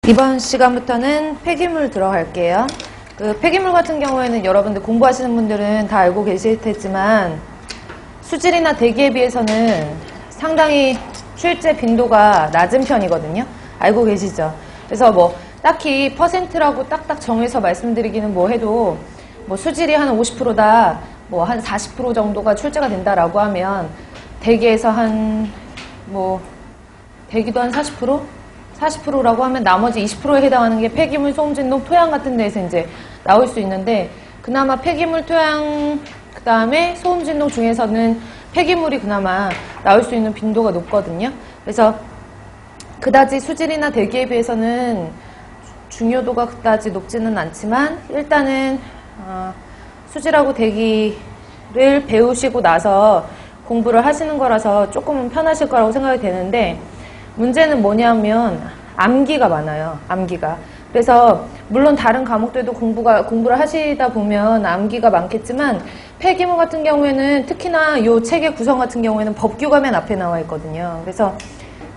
이번 시간부터는 폐기물 들어갈게요. 그 폐기물 같은 경우에는 여러분들 공부하시는 분들은 다 알고 계실 테지만 수질이나 대기에 비해서는 상당히 출제 빈도가 낮은 편이거든요. 알고 계시죠? 그래서 뭐 딱히 퍼센트라고 딱딱 정해서 말씀드리기는 뭐 해도 뭐 수질이 한 50%다, 뭐 한 40% 정도가 출제가 된다라고 하면 대기에서 한 뭐 대기도 한 40%? 40%라고 하면 나머지 20%에 해당하는 게 폐기물, 소음, 진동, 토양 같은 데에서 이제 나올 수 있는데 그나마 폐기물, 토양, 그 다음에 소음, 진동 중에서는 폐기물이 그나마 나올 수 있는 빈도가 높거든요. 그래서 그다지 수질이나 대기에 비해서는 중요도가 그다지 높지는 않지만 일단은 수질하고 대기를 배우시고 나서 공부를 하시는 거라서 조금은 편하실 거라고 생각이 되는데 문제는 뭐냐면 암기가 많아요. 암기가. 그래서 물론 다른 과목들도 공부를 하시다 보면 암기가 많겠지만 폐기물 같은 경우에는 특히나 이 책의 구성 같은 경우에는 법규가 맨 앞에 나와 있거든요. 그래서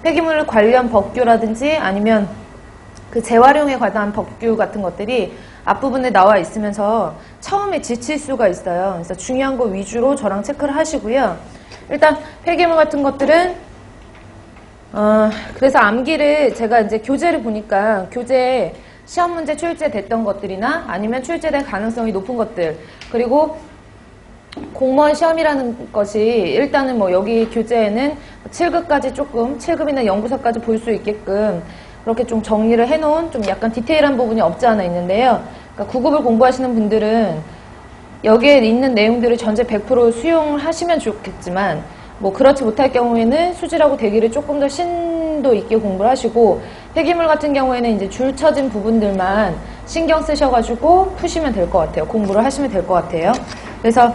폐기물 관련 법규라든지 아니면 그 재활용에 관한 법규 같은 것들이 앞부분에 나와 있으면서 처음에 지칠 수가 있어요. 그래서 중요한 거 위주로 저랑 체크를 하시고요. 일단 폐기물 같은 것들은 그래서 암기를 제가 이제 교재를 보니까 교재에 시험 문제 출제됐던 것들이나 아니면 출제될 가능성이 높은 것들 그리고 공무원 시험이라는 것이 일단은 뭐 여기 교재에는 7급까지 조금 7급이나 연구서까지 볼 수 있게끔 그렇게 좀 정리를 해놓은 좀 약간 디테일한 부분이 없지 않아 있는데요. 그러니까 9급을 공부하시는 분들은 여기에 있는 내용들을 전체 100% 수용을 하시면 좋겠지만 뭐 그렇지 못할 경우에는 수질하고 대기를 조금 더 심도 있게 공부를 하시고 폐기물 같은 경우에는 이제 줄쳐진 부분들만 신경 쓰셔가지고 푸시면 될 것 같아요. 공부를 하시면 될 것 같아요. 그래서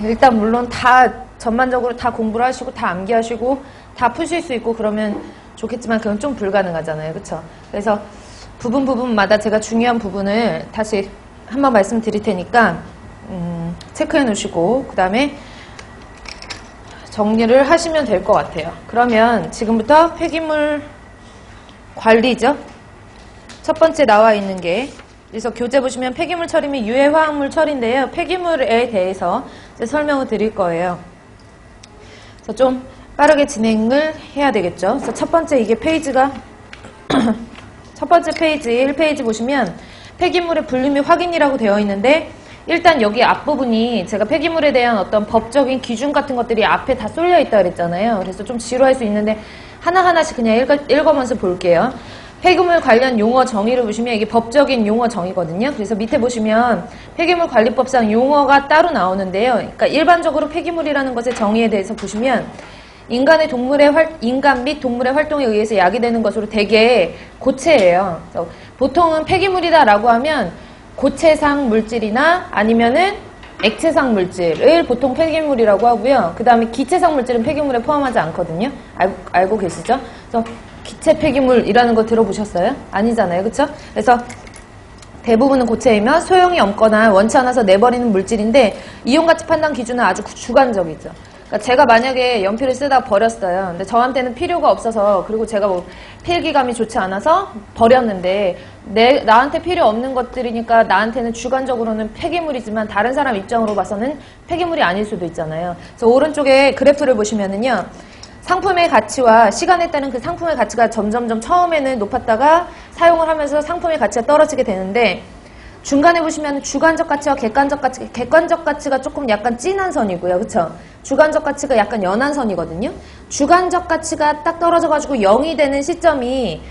일단 물론 다 전반적으로 다 공부를 하시고 다 암기하시고 다 푸실 수 있고 그러면 좋겠지만 그건 좀 불가능하잖아요. 그렇죠? 그래서 부분마다 제가 중요한 부분을 다시 한번 말씀드릴 테니까 체크해 놓으시고 그 다음에 정리를 하시면 될 것 같아요. 그러면 지금부터 폐기물 관리죠. 첫 번째 나와 있는 게 그래서 교재 보시면 폐기물 처리 및 유해 화학물 처리인데요. 폐기물에 대해서 이제 설명을 드릴 거예요. 그래서 좀 빠르게 진행을 해야 되겠죠. 그래서 첫 번째 이게 페이지가 첫 번째 페이지 1페이지 보시면 폐기물의 분류 및 확인이라고 되어 있는데 일단 여기 앞부분이 제가 폐기물에 대한 어떤 법적인 기준 같은 것들이 앞에 다 쏠려 있다 그랬잖아요. 그래서 좀 지루할 수 있는데 하나하나씩 그냥 읽어면서 볼게요. 폐기물 관련 용어 정의를 보시면 이게 법적인 용어 정의거든요. 그래서 밑에 보시면 폐기물 관리법상 용어가 따로 나오는데요. 그러니까 일반적으로 폐기물이라는 것의 정의에 대해서 보시면 인간 및 동물의 활동에 의해서 야기되는 것으로 대개 고체예요. 보통은 폐기물이다라고 하면 고체상 물질이나 아니면은 액체상 물질을 보통 폐기물이라고 하고요. 그 다음에 기체상 물질은 폐기물에 포함하지 않거든요. 알고 계시죠? 그래서 기체 폐기물이라는 거 들어보셨어요? 아니잖아요. 그쵸? 그래서 대부분은 고체이며 소용이 없거나 원치 않아서 내버리는 물질인데 이용가치 판단 기준은 아주 주관적이죠. 그러니까 제가 만약에 연필을 쓰다 버렸어요. 근데 저한테는 필요가 없어서 그리고 제가 뭐 필기감이 좋지 않아서 버렸는데 나한테 필요 없는 것들이니까 나한테는 주관적으로는 폐기물이지만 다른 사람 입장으로 봐서는 폐기물이 아닐 수도 있잖아요. 그래서 오른쪽에 그래프를 보시면은요. 상품의 가치와 시간에 따른 그 상품의 가치가 점점점 처음에는 높았다가 사용을 하면서 상품의 가치가 떨어지게 되는데 중간에 보시면 주관적 가치와 객관적 가치가 조금 약간 진한 선이고요. 그쵸? 주관적 가치가 약간 연한 선이거든요. 주관적 가치가 딱 떨어져가지고 0이 되는 시점이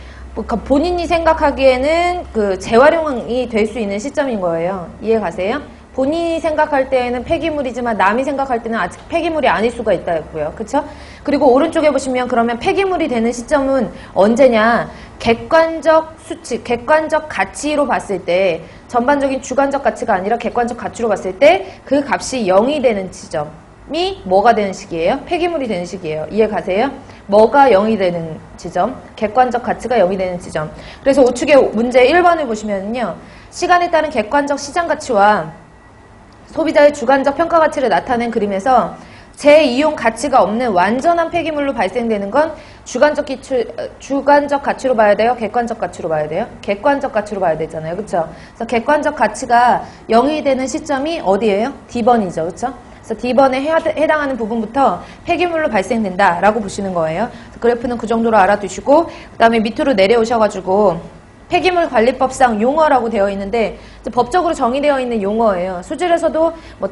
본인이 생각하기에는 그 재활용이 될 수 있는 시점인 거예요. 이해 가세요? 본인이 생각할 때에는 폐기물이지만 남이 생각할 때는 아직 폐기물이 아닐 수가 있다 했고요. 그쵸? 그리고 오른쪽에 보시면 그러면 폐기물이 되는 시점은 언제냐? 객관적 수치, 객관적 가치로 봤을 때 전반적인 주관적 가치가 아니라 객관적 가치로 봤을 때 그 값이 0이 되는 지점이 뭐가 되는 시기예요? 폐기물이 되는 시기예요. 이해 가세요? 뭐가 0이 되는 지점? 객관적 가치가 0이 되는 지점. 그래서 우측에 문제 1번을 보시면요. 시간에 따른 객관적 시장 가치와 소비자의 주관적 평가 가치를 나타낸 그림에서 재이용 가치가 없는 완전한 폐기물로 발생되는 건 주관적 가치로 봐야 돼요? 객관적 가치로 봐야 돼요? 객관적 가치로 봐야 되잖아요. 그쵸? 그래서 객관적 가치가 0이 되는 시점이 어디예요? D번이죠. 그쵸? 그래서 D번에 해당하는 부분부터 폐기물로 발생된다라고 보시는 거예요. 그래프는 그 정도로 알아두시고 그 다음에 밑으로 내려오셔가지고 폐기물관리법상 용어라고 되어 있는데 법적으로 정의되어 있는 용어예요. 수질에서도 뭐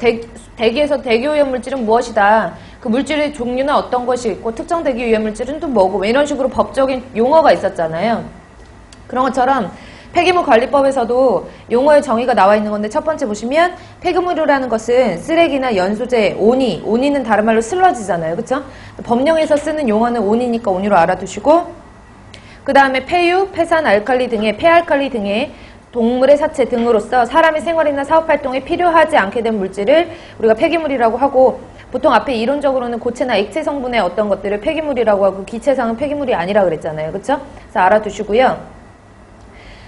대기에서 대기오염물질은 무엇이다. 그 물질의 종류는 어떤 것이 있고 특정 대기오염물질은 또 뭐고 뭐 이런 식으로 법적인 용어가 있었잖아요. 그런 것처럼 폐기물관리법에서도 용어의 정의가 나와 있는 건데 첫 번째 보시면 폐기물이라는 것은 쓰레기나 연소제, 온이는 다른 말로 슬러지잖아요. 그쵸? 법령에서 쓰는 용어는 온이니까 온유로 알아두시고 그 다음에 폐유, 폐산, 알칼리 등의 폐알칼리 등의 동물의 사체 등으로서 사람의 생활이나 사업활동에 필요하지 않게 된 물질을 우리가 폐기물이라고 하고 보통 앞에 이론적으로는 고체나 액체 성분의 어떤 것들을 폐기물이라고 하고 기체상은 폐기물이 아니라 그랬잖아요. 그쵸? 그래서 알아두시고요.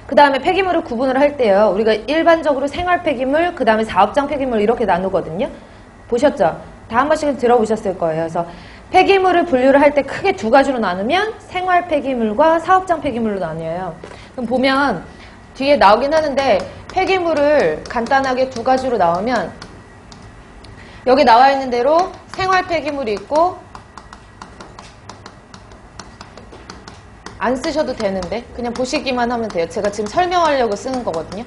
그 다음에 폐기물을 구분을 할 때요. 우리가 일반적으로 생활 폐기물, 그 다음에 사업장 폐기물 이렇게 나누거든요. 보셨죠? 다 한 번씩은 들어보셨을 거예요. 그래서 폐기물을 분류를 할 때 크게 두 가지로 나누면 생활 폐기물과 사업장 폐기물로 나뉘어요. 그럼 보면 뒤에 나오긴 하는데 폐기물을 간단하게 두 가지로 나오면 여기 나와 있는 대로 생활 폐기물이 있고 안 쓰셔도 되는데 그냥 보시기만 하면 돼요. 제가 지금 설명하려고 쓰는 거거든요.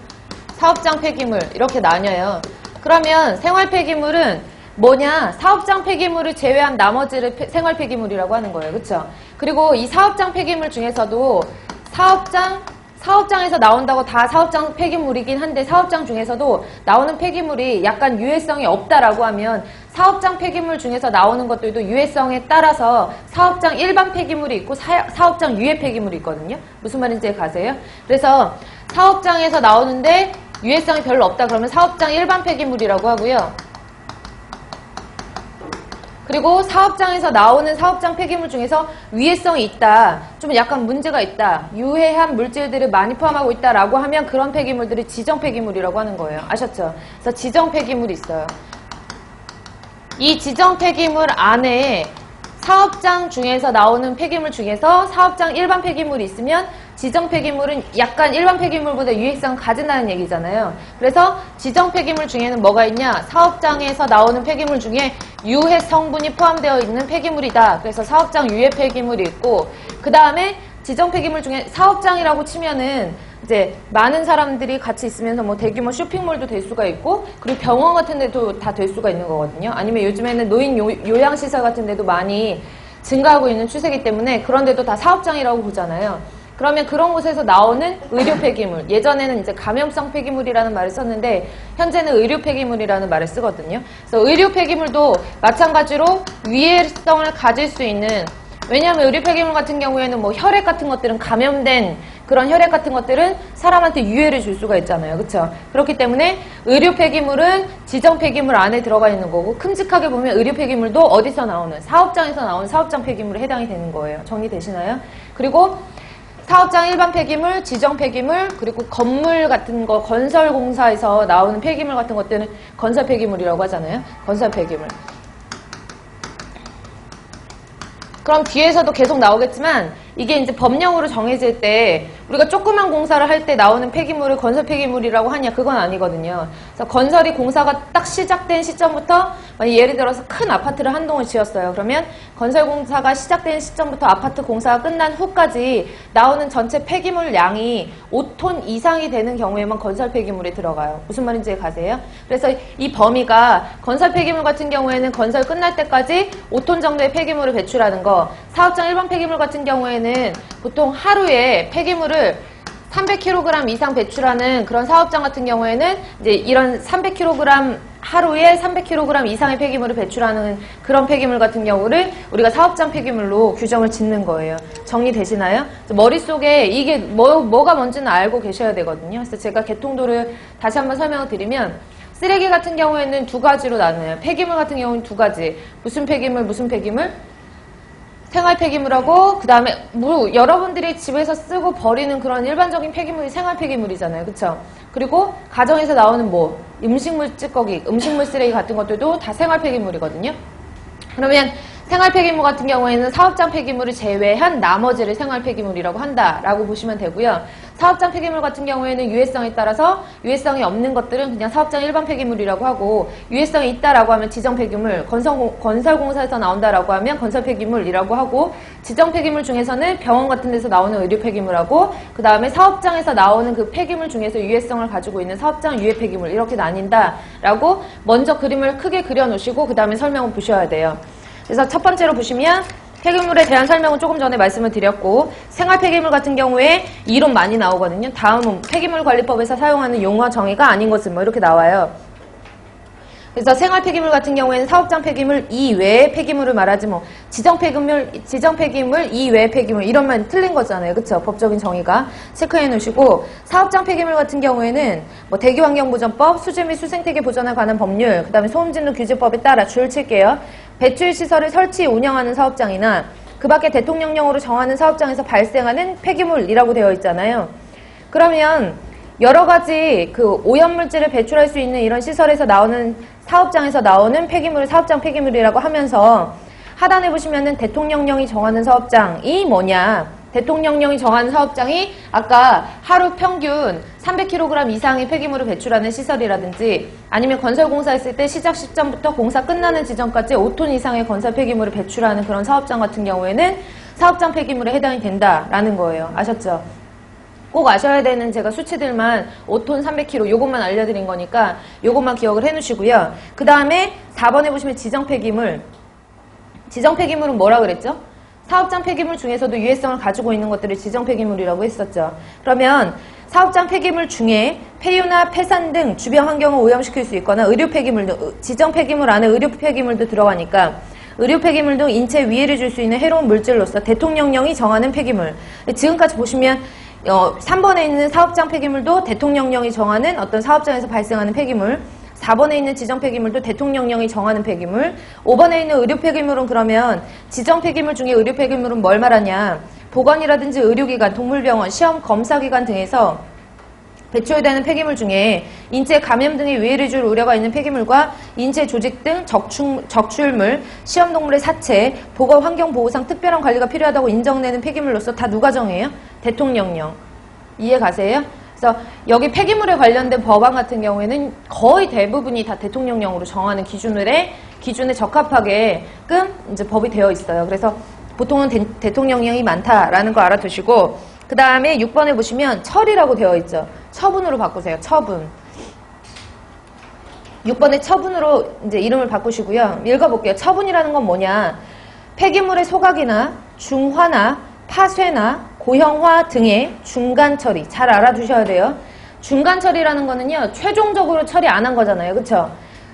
사업장 폐기물 이렇게 나뉘어요. 그러면 생활 폐기물은 뭐냐? 사업장 폐기물을 제외한 나머지를 생활 폐기물이라고 하는 거예요. 그렇죠? 그리고 이 사업장 폐기물 중에서도 사업장에서 나온다고 다 사업장 폐기물이긴 한데 사업장 중에서도 나오는 폐기물이 약간 유해성이 없다라고 하면 사업장 폐기물 중에서 나오는 것들도 유해성에 따라서 사업장 일반 폐기물이 있고 사업장 유해 폐기물이 있거든요. 무슨 말인지 가세요? 그래서 사업장에서 나오는데 유해성이 별로 없다 그러면 사업장 일반 폐기물이라고 하고요. 그리고 사업장에서 나오는 사업장 폐기물 중에서 위해성이 있다, 좀 약간 문제가 있다, 유해한 물질들을 많이 포함하고 있다라고 하면 그런 폐기물들이 지정 폐기물이라고 하는 거예요. 아셨죠? 그래서 지정 폐기물이 있어요. 이 지정 폐기물 안에 사업장 중에서 나오는 폐기물 중에서 사업장 일반 폐기물이 있으면 지정 폐기물은 약간 일반 폐기물보다 유해성을 가진다는 얘기잖아요. 그래서 지정 폐기물 중에는 뭐가 있냐? 사업장에서 나오는 폐기물 중에 유해 성분이 포함되어 있는 폐기물이다. 그래서 사업장 유해 폐기물이 있고 그 다음에 지정 폐기물 중에 사업장이라고 치면은 이제 많은 사람들이 같이 있으면서 뭐 대규모 쇼핑몰도 될 수가 있고 그리고 병원 같은 데도 다 될 수가 있는 거거든요. 아니면 요즘에는 노인 요양시설 같은 데도 많이 증가하고 있는 추세이기 때문에 그런 데도 다 사업장이라고 보잖아요. 그러면 그런 곳에서 나오는 의료 폐기물, 예전에는 이제 감염성 폐기물이라는 말을 썼는데 현재는 의료 폐기물이라는 말을 쓰거든요. 그래서 의료 폐기물도 마찬가지로 위해성을 가질 수 있는, 왜냐하면 의료 폐기물 같은 경우에는 뭐 혈액 같은 것들은 감염된 그런 혈액 같은 것들은 사람한테 유해를 줄 수가 있잖아요. 그렇죠? 그렇기 때문에 의료 폐기물은 지정 폐기물 안에 들어가 있는 거고 큼직하게 보면 의료 폐기물도 어디서 나오는, 사업장에서 나오는 사업장 폐기물에 해당이 되는 거예요. 정리되시나요? 그리고 사업장 일반 폐기물, 지정 폐기물, 그리고 건물 같은 거, 건설공사에서 나오는 폐기물 같은 것들은 건설 폐기물이라고 하잖아요. 건설 폐기물. 그럼 뒤에서도 계속 나오겠지만 이게 이제 법령으로 정해질 때 우리가 조그만 공사를 할 때 나오는 폐기물을 건설 폐기물이라고 하냐, 그건 아니거든요. 그래서 건설이 공사가 딱 시작된 시점부터 예를 들어서 큰 아파트를 한 동을 지었어요. 그러면 건설 공사가 시작된 시점부터 아파트 공사가 끝난 후까지 나오는 전체 폐기물 양이 5톤 이상이 되는 경우에만 건설 폐기물이 들어가요. 무슨 말인지 가세요? 그래서 이 범위가 건설 폐기물 같은 경우에는 건설 끝날 때까지 5톤 정도의 폐기물을 배출하는 거, 사업장 일반 폐기물 같은 경우에는 보통 하루에 폐기물을 300kg 이상 배출하는 그런 사업장 같은 경우에는 이제 이런 300kg 하루에 300kg 이상의 폐기물을 배출하는 그런 폐기물 같은 경우를 우리가 사업장 폐기물로 규정을 짓는 거예요. 정리되시나요? 머릿속에 이게 뭐가 뭔지는 알고 계셔야 되거든요. 그래서 제가 개통도를 다시 한번 설명을 드리면 쓰레기 같은 경우에는 두 가지로 나눠요. 폐기물 같은 경우는 두 가지. 무슨 폐기물, 무슨 폐기물? 생활 폐기물하고 그 다음에 여러분들이 집에서 쓰고 버리는 그런 일반적인 폐기물이 생활 폐기물이잖아요. 그쵸? 그리고 가정에서 나오는 뭐 음식물 찌꺼기, 음식물 쓰레기 같은 것들도 다 생활 폐기물이거든요. 그러면 생활 폐기물 같은 경우에는 사업장 폐기물을 제외한 나머지를 생활 폐기물이라고 한다라고 보시면 되고요. 사업장 폐기물 같은 경우에는 유해성에 따라서 유해성이 없는 것들은 그냥 사업장 일반 폐기물이라고 하고, 유해성이 있다라고 하면 지정 폐기물, 건설공사에서 나온다라고 하면 건설 폐기물이라고 하고, 지정 폐기물 중에서는 병원 같은 데서 나오는 의료 폐기물하고, 그 다음에 사업장에서 나오는 그 폐기물 중에서 유해성을 가지고 있는 사업장 유해 폐기물, 이렇게 나뉜다라고 먼저 그림을 크게 그려놓으시고 그 다음에 설명을 보셔야 돼요. 그래서 첫 번째로 보시면 폐기물에 대한 설명은 조금 전에 말씀을 드렸고, 생활 폐기물 같은 경우에 이론 많이 나오거든요. 다음은 폐기물관리법에서 사용하는 용어 정의가 아닌 것은 뭐 이렇게 나와요. 그래서 생활 폐기물 같은 경우에는 사업장 폐기물 이외의 폐기물을 말하지 뭐 지정 폐기물 이외의 폐기물 이러면 틀린 거잖아요. 그렇죠? 법적인 정의가 체크해 놓으시고, 사업장 폐기물 같은 경우에는 뭐 대기환경보전법, 수질 및 수생태계 보전에 관한 법률, 그다음에 소음진로 규제법에 따라 줄 칠게요. 배출 시설을 설치 운영하는 사업장이나 그 밖에 대통령령으로 정하는 사업장에서 발생하는 폐기물이라고 되어 있잖아요. 그러면 여러 가지 그 오염물질을 배출할 수 있는 이런 시설에서 나오는 사업장에서 나오는 폐기물을 사업장 폐기물이라고 하면서, 하단에 보시면은 대통령령이 정하는 사업장이 뭐냐, 대통령령이 정하는 사업장이 아까 하루 평균 300kg 이상의 폐기물을 배출하는 시설이라든지, 아니면 건설공사 했을 때 시작 시점부터 공사 끝나는 지점까지 5톤 이상의 건설 폐기물을 배출하는 그런 사업장 같은 경우에는 사업장 폐기물에 해당이 된다라는 거예요. 아셨죠? 꼭 아셔야 되는 제가 수치들만 5톤 300kg 요것만 알려드린 거니까 요것만 기억을 해 놓으시고요. 그 다음에 4번에 보시면 지정 폐기물. 지정 폐기물은 뭐라 그랬죠? 사업장 폐기물 중에서도 유해성을 가지고 있는 것들을 지정 폐기물이라고 했었죠. 그러면 사업장 폐기물 중에 폐유나 폐산 등 주변 환경을 오염시킬 수 있거나 의료 폐기물도, 지정 폐기물 안에 의료 폐기물도 들어가니까 의료 폐기물 등 인체에 위해를 줄 수 있는 해로운 물질로서 대통령령이 정하는 폐기물. 지금까지 보시면 3번에 있는 사업장 폐기물도 대통령령이 정하는 어떤 사업장에서 발생하는 폐기물, 4번에 있는 지정 폐기물도 대통령령이 정하는 폐기물, 5번에 있는 의료 폐기물은 그러면 지정 폐기물 중에 의료 폐기물은 뭘 말하냐, 보건이라든지 의료기관, 동물병원, 시험 검사기관 등에서 배출되는 폐기물 중에 인체 감염 등의 위해를 줄 우려가 있는 폐기물과 인체 조직 등 적출물, 시험동물의 사체, 보건 환경보호상 특별한 관리가 필요하다고 인정되는 폐기물로서 다 누가 정해요? 대통령령. 이해 가세요? 그래서 여기 폐기물에 관련된 법안 같은 경우에는 거의 대부분이 다 대통령령으로 정하는 기준에 적합하게끔 이제 법이 되어 있어요. 그래서 보통은 대통령령이 많다라는 거 알아두시고, 그 다음에 6번에 보시면 처리라고 되어 있죠. 처분으로 바꾸세요. 처분. 6번에 처분으로 이제 이름을 바꾸시고요. 읽어볼게요. 처분이라는 건 뭐냐? 폐기물의 소각이나 중화나 파쇄나 고형화 등의 중간 처리. 잘 알아두셔야 돼요. 중간 처리라는 거는요, 최종적으로 처리 안 한 거잖아요. 그쵸?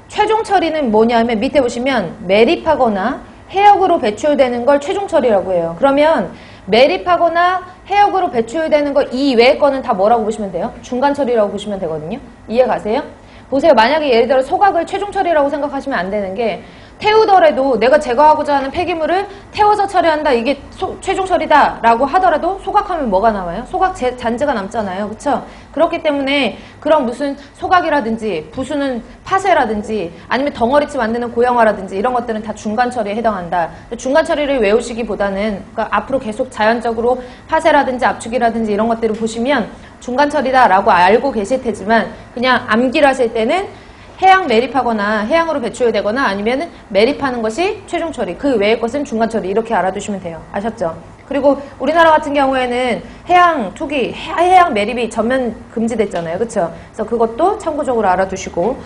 최종 처리는 뭐냐면 밑에 보시면 매립하거나 해역으로 배출되는 걸 최종 처리라고 해요. 그러면 매립하거나 해역으로 배출되는 거 이외의 거는 다 뭐라고 보시면 돼요? 중간 처리라고 보시면 되거든요. 이해 가세요? 보세요. 만약에 예를 들어 소각을 최종 처리라고 생각하시면 안 되는 게, 태우더라도 내가 제거하고자 하는 폐기물을 태워서 처리한다, 이게 최종 처리다 라고 하더라도 소각하면 뭐가 남아요? 소각 잔재가 남잖아요. 그쵸? 그렇기 때문에 그런 무슨 소각이라든지 부수는 파쇄라든지 아니면 덩어리치 만드는 고형화라든지 이런 것들은 다 중간 처리에 해당한다. 중간 처리를 외우시기보다는 그러니까 앞으로 계속 자연적으로 파쇄라든지 압축이라든지 이런 것들을 보시면 중간 처리다 라고 알고 계실 테지만, 그냥 암기를 하실 때는 해양 매립하거나 해양으로 배출되거나 아니면 매립하는 것이 최종 처리, 그 외의 것은 중간 처리, 이렇게 알아두시면 돼요. 아셨죠? 그리고 우리나라 같은 경우에는 해양 투기, 해양 매립이 전면 금지됐잖아요. 그쵸? 그래서 그것도 참고적으로 알아두시고,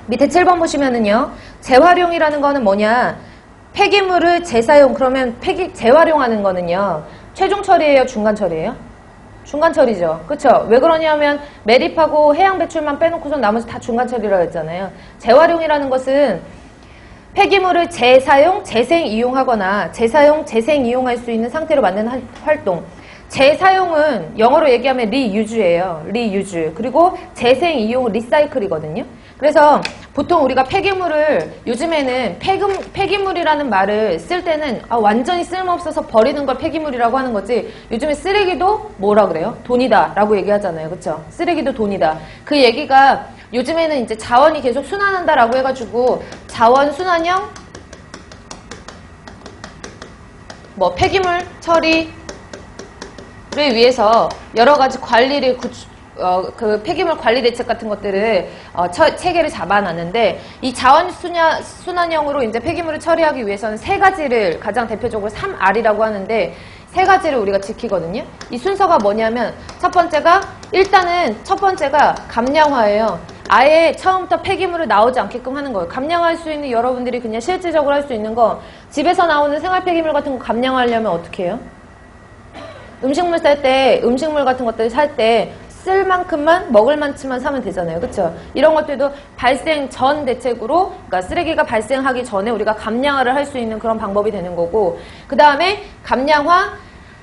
밑에 7번 보시면은요, 재활용이라는 거는 뭐냐? 폐기물을 재사용, 그러면 재활용하는 거는요, 최종 처리예요? 중간 처리예요? 중간 처리죠. 그쵸? 왜 그러냐면 매립하고 해양 배출만 빼놓고선 나머지 다 중간 처리라고 했잖아요. 재활용이라는 것은 폐기물을 재사용, 재생 이용하거나 재사용, 재생 이용할 수 있는 상태로 만드는 활동. 재사용은 영어로 얘기하면 리유즈예요. 리유즈. 그리고 재생 이용은 리사이클이거든요. 그래서 보통 우리가 폐기물을, 요즘에는 폐기물이라는 말을 쓸 때는 완전히 쓸모없어서 버리는 걸 폐기물이라고 하는 거지, 요즘에 쓰레기도 뭐라 그래요? 돈이다 라고 얘기하잖아요. 그쵸? 쓰레기도 돈이다. 그 얘기가 요즘에는 이제 자원이 계속 순환한다 라고 해가지고 자원 순환형 뭐 폐기물 처리를 위해서 여러 가지 관리를 그 폐기물 관리 대책 같은 것들을 체계를 잡아놨는데 이 자원순환형으로 이제 폐기물을 처리하기 위해서는 세 가지를 가장 대표적으로 3R이라고 하는데 세 가지를 우리가 지키거든요. 이 순서가 뭐냐면 일단은 첫 번째가 감량화예요. 아예 처음부터 폐기물을 나오지 않게끔 하는 거예요. 감량할 수 있는 여러분들이 그냥 실질적으로 할 수 있는 거 집에서 나오는 생활 폐기물 같은 거 감량하려면 어떻게 해요? 음식물 살 때 음식물 같은 것들 살 때 쓸 만큼만 먹을 만큼만 사면 되잖아요. 그렇죠? 이런 것들도 발생 전 대책으로 그러니까 쓰레기가 발생하기 전에 우리가 감량화를 할 수 있는 그런 방법이 되는 거고 그 다음에 감량화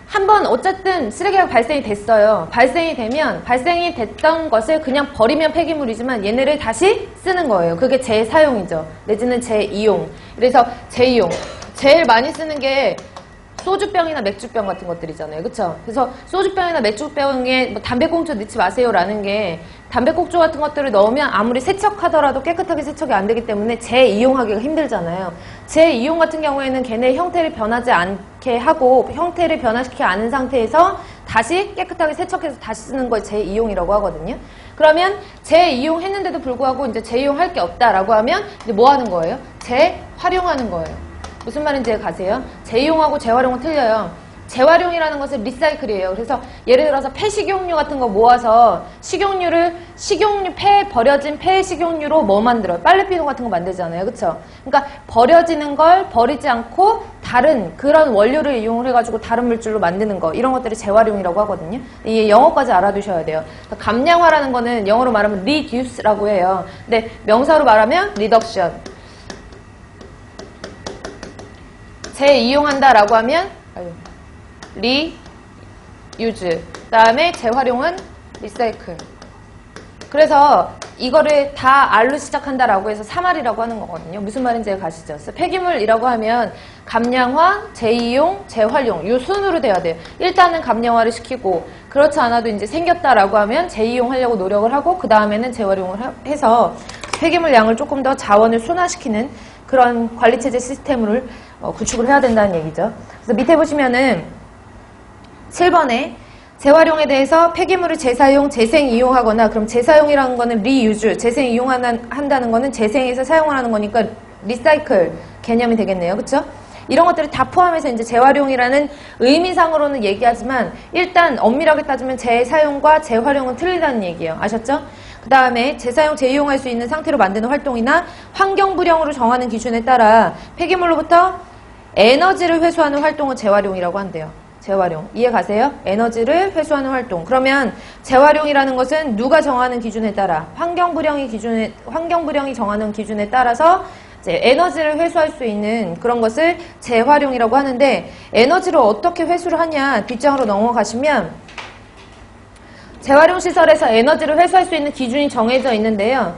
한번 어쨌든 쓰레기가 발생이 됐어요. 발생이 됐던 것을 그냥 버리면 폐기물이지만 얘네를 다시 쓰는 거예요. 그게 재사용이죠. 내지는 재이용. 그래서 재이용. 제일 많이 쓰는 게 소주병이나 맥주병 같은 것들이잖아요. 그쵸? 그래서 소주병이나 맥주병에 뭐 담배꽁초 넣지 마세요라는 게 담배꽁초 같은 것들을 넣으면 아무리 세척하더라도 깨끗하게 세척이 안 되기 때문에 재이용하기가 힘들잖아요. 재이용 같은 경우에는 걔네 형태를 변하지 않게 하고 형태를 변화시키지 않은 상태에서 다시 깨끗하게 세척해서 다시 쓰는 걸 재이용이라고 하거든요. 그러면 재이용했는데도 불구하고 이제 재이용할 게 없다라고 하면 이제 뭐 하는 거예요? 재활용하는 거예요. 무슨 말인지 가세요? 재이용하고 재활용은 틀려요. 재활용이라는 것은 리사이클이에요. 그래서 예를 들어서 폐식용유 같은 거 모아서 버려진 폐식용유로 뭐 만들어요? 빨래비누 같은 거 만들잖아요. 그쵸? 그러니까 버려지는 걸 버리지 않고 다른 그런 원료를 이용을 해가지고 다른 물질로 만드는 거 이런 것들이 재활용이라고 하거든요. 이 영어까지 알아두셔야 돼요. 그러니까 감량화라는 거는 영어로 말하면 reduce라고 해요. 근데 명사로 말하면 reduction. 재이용한다라고 하면 리유즈. 그 다음에 재활용은 리사이클. 그래서 이거를 다 R로 시작한다라고 해서 3R이라고 하는 거거든요. 무슨 말인지 가시죠? 그래서 폐기물이라고 하면 감량화, 재이용, 재활용 이 순으로 돼야 돼요. 일단은 감량화를 시키고 그렇지 않아도 이제 생겼다라고 하면 재이용하려고 노력을 하고 그 다음에는 재활용을 해서 폐기물 양을 조금 더 자원을 순화시키는 그런 관리체제 시스템을 구축을 해야 된다는 얘기죠. 그래서 밑에 보시면은 7번에 재활용에 대해서 폐기물을 재사용, 재생이용하거나 그럼 재사용이라는 거는 리유즈, 재생이용한다는 거는 재생해서 사용을 하는 거니까 리사이클 개념이 되겠네요. 그렇죠? 이런 것들을 다 포함해서 이제 재활용이라는 의미상으로는 얘기하지만 일단 엄밀하게 따지면 재사용과 재활용은 틀리다는 얘기예요. 아셨죠? 그 다음에 재사용, 재이용할 수 있는 상태로 만드는 활동이나 환경부령으로 정하는 기준에 따라 폐기물로부터 에너지를 회수하는 활동은 재활용이라고 한대요. 재활용. 이해 가세요? 에너지를 회수하는 활동. 그러면 재활용이라는 것은 누가 정하는 기준에 따라 환경부령이 정하는 기준에 따라서 이제 에너지를 회수할 수 있는 그런 것을 재활용이라고 하는데 에너지를 어떻게 회수를 하냐 뒷장으로 넘어가시면 재활용 시설에서 에너지를 회수할 수 있는 기준이 정해져 있는데요.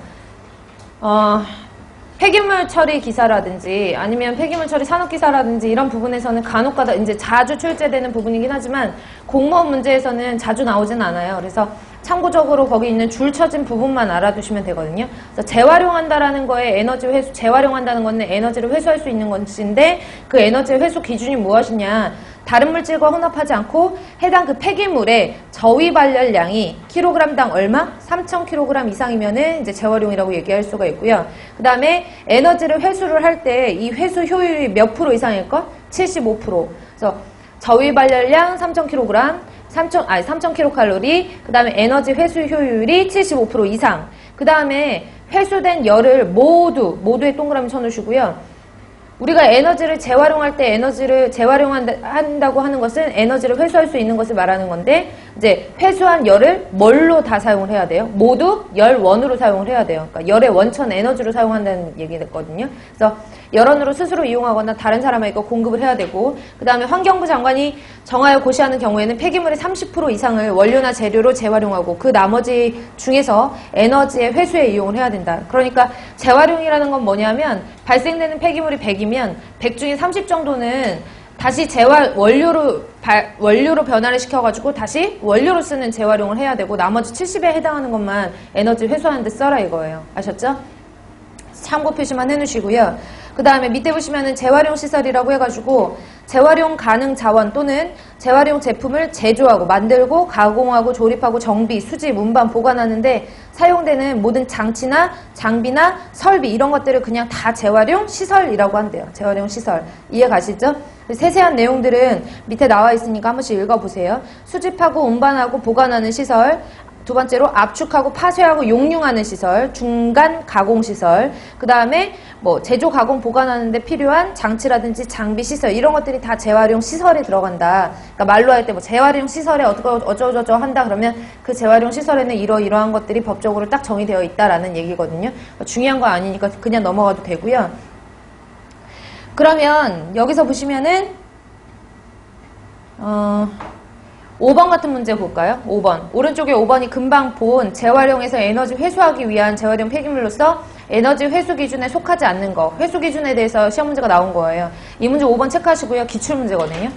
폐기물 처리 기사라든지 아니면 폐기물 처리 산업 기사라든지 이런 부분에서는 간혹가다 이제 자주 출제되는 부분이긴 하지만 공무원 문제에서는 자주 나오진 않아요. 그래서 참고적으로 거기 있는 줄 쳐진 부분만 알아두시면 되거든요. 그래서 재활용한다라는 거에 에너지 회수, 재활용한다는 거는 에너지를 회수할 수 있는 것인데 그 에너지 회수 기준이 무엇이냐? 다른 물질과 혼합하지 않고 해당 그 폐기물의 저위 발열량이 킬로그램당 얼마? 3,000kg 이상이면은 이제 재활용이라고 얘기할 수가 있고요. 그 다음에 에너지를 회수를 할 때 이 회수 효율이 몇 프로 이상일 것? 75%. 그래서 저위 발열량 3,000kg, 3,000kcal, 그 다음에 에너지 회수 효율이 75% 이상. 그 다음에 회수된 열을 모두에 동그라미 쳐놓으시고요. 우리가 에너지를 재활용할 때 에너지를 재활용한다고 하는 것은 에너지를 회수할 수 있는 것을 말하는 건데 이제 회수한 열을 뭘로 다 사용을 해야 돼요? 모두 열원으로 사용을 해야 돼요. 그러니까 열의 원천 에너지로 사용한다는 얘기거든요. 그래서 열원으로 스스로 이용하거나 다른 사람에게 공급을 해야 되고 그 다음에 환경부 장관이 정하여 고시하는 경우에는 폐기물의 30% 이상을 원료나 재료로 재활용하고 그 나머지 중에서 에너지의 회수에 이용을 해야 된다. 그러니까 재활용이라는 건 뭐냐면 발생되는 폐기물이 100이면 100 중에 30 정도는 다시 원료로 변화를 시켜가지고 다시 원료로 쓰는 재활용을 해야 되고 나머지 70에 해당하는 것만 에너지 회수하는 데 써라 이거예요. 아셨죠? 참고 표시만 해놓으시고요. 그 다음에 밑에 보시면은 재활용 시설이라고 해가지고 재활용 가능 자원 또는 재활용 제품을 제조하고 만들고 가공하고 조립하고 정비, 수집, 운반, 보관하는데 사용되는 모든 장치나 장비나 설비 이런 것들을 그냥 다 재활용 시설이라고 한대요. 재활용 시설. 이해 가시죠? 세세한 내용들은 밑에 나와 있으니까 한 번씩 읽어보세요. 수집하고 운반하고 보관하는 시설, 두 번째로 압축하고 파쇄하고 용융하는 시설, 중간 가공 시설, 그 다음에 뭐 제조 가공 보관하는데 필요한 장치라든지 장비 시설 이런 것들이 다 재활용 시설에 들어간다. 그러니까 말로 할 때 뭐 재활용 시설에 어쩌고저쩌고 한다 그러면 그 재활용 시설에는 이러이러한 것들이 법적으로 딱 정의되어 있다라는 얘기거든요. 중요한 거 아니니까 그냥 넘어가도 되고요. 그러면 여기서 보시면은 5번 같은 문제 볼까요? 5번. 오른쪽에 5번이 금방 본 재활용에서 에너지 회수하기 위한 재활용 폐기물로서 에너지 회수 기준에 속하지 않는 거. 회수 기준에 대해서 시험 문제가 나온 거예요. 이 문제 5번 체크하시고요. 기출문제거든요.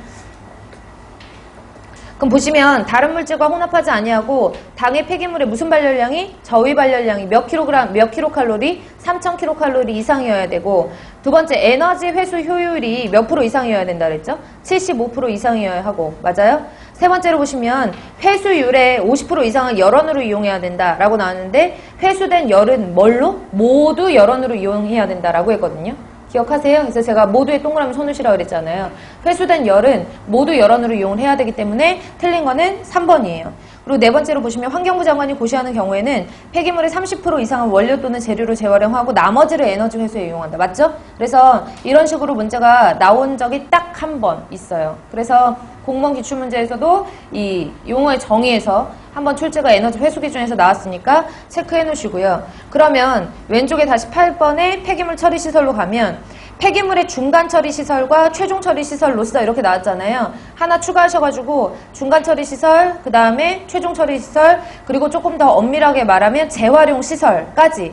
그럼 보시면 다른 물질과 혼합하지 아니하고 당의 폐기물의 무슨 발열량이? 저위 발열량이 몇 킬로칼로리? 3000kcal 이상이어야 되고 두 번째 에너지 회수 효율이 몇 프로 이상이어야 된다 그랬죠? 75% 이상이어야 하고 맞아요? 세 번째로 보시면 회수율의 50% 이상을 열원으로 이용해야 된다라고 나왔는데 회수된 열은 뭘로? 모두 열원으로 이용해야 된다라고 했거든요. 기억하세요? 그래서 제가 모두의 동그라미 손으시라고 그랬잖아요. 회수된 열은 모두 열원으로 이용을 해야 되기 때문에 틀린 거는 3번이에요. 그리고 네 번째로 보시면 환경부 장관이 고시하는 경우에는 폐기물의 30% 이상은 원료 또는 재료로 재활용하고 나머지를 에너지 회수에 이용한다. 맞죠? 그래서 이런 식으로 문제가 나온 적이 딱 한 번 있어요. 그래서 공무원 기출문제에서도 이 용어의 정의에서 한번 출제가 에너지 회수 기준에서 나왔으니까 체크해 놓으시고요. 그러면 왼쪽에 다시 8번에 폐기물 처리 시설로 가면 폐기물의 중간 처리 시설과 최종 처리 시설로서 이렇게 나왔잖아요. 하나 추가하셔가지고 중간 처리 시설, 그 다음에 최종 처리 시설, 그리고 조금 더 엄밀하게 말하면 재활용 시설까지.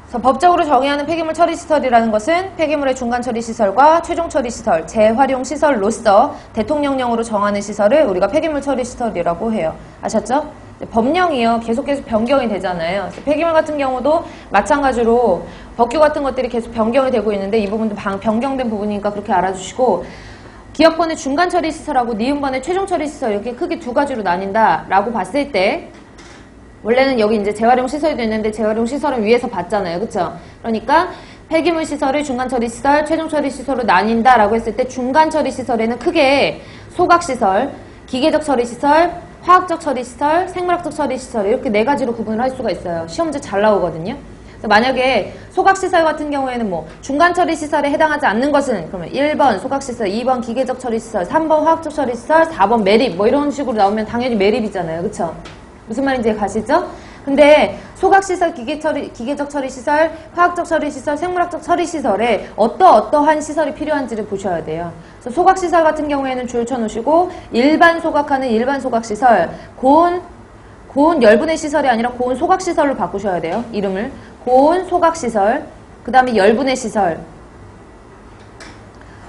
그래서 법적으로 정의하는 폐기물 처리 시설이라는 것은 폐기물의 중간 처리 시설과 최종 처리 시설, 재활용 시설로서 대통령령으로 정하는 시설을 우리가 폐기물 처리 시설이라고 해요. 아셨죠? 법령이요. 계속 변경이 되잖아요. 폐기물 같은 경우도 마찬가지로 법규 같은 것들이 계속 변경이 되고 있는데 이 부분도 변경된 부분이니까 그렇게 알아주시고 기업번의 중간 처리 시설하고 니은번의 최종 처리 시설 이렇게 크게 두 가지로 나뉜다라고 봤을 때 원래는 여기 이제 재활용 시설도 있는데 재활용 시설은 위에서 봤잖아요. 그쵸? 그러니까 폐기물 시설을 중간 처리 시설, 최종 처리 시설로 나뉜다라고 했을 때 중간 처리 시설에는 크게 소각 시설, 기계적 처리 시설, 화학적 처리 시설, 생물학적 처리 시설 이렇게 네 가지로 구분을 할 수가 있어요. 시험 문제 잘 나오거든요. 그래서 만약에 소각 시설 같은 경우에는 뭐 중간 처리 시설에 해당하지 않는 것은 그러면 1번 소각 시설, 2번 기계적 처리 시설, 3번 화학적 처리 시설, 4번 매립 뭐 이런 식으로 나오면 당연히 매립이잖아요. 그쵸? 무슨 말인지 가시죠? 근데 소각시설, 기계적 처리시설, 화학적 처리시설, 생물학적 처리시설에 어떠한 시설이 필요한지를 보셔야 돼요. 그래서 소각시설 같은 경우에는 줄 쳐놓으시고 일반 소각하는 일반 소각시설, 고온 열분해 시설이 아니라 고온 소각시설로 바꾸셔야 돼요. 이름을. 고온 소각시설, 그 다음에 열분해 시설.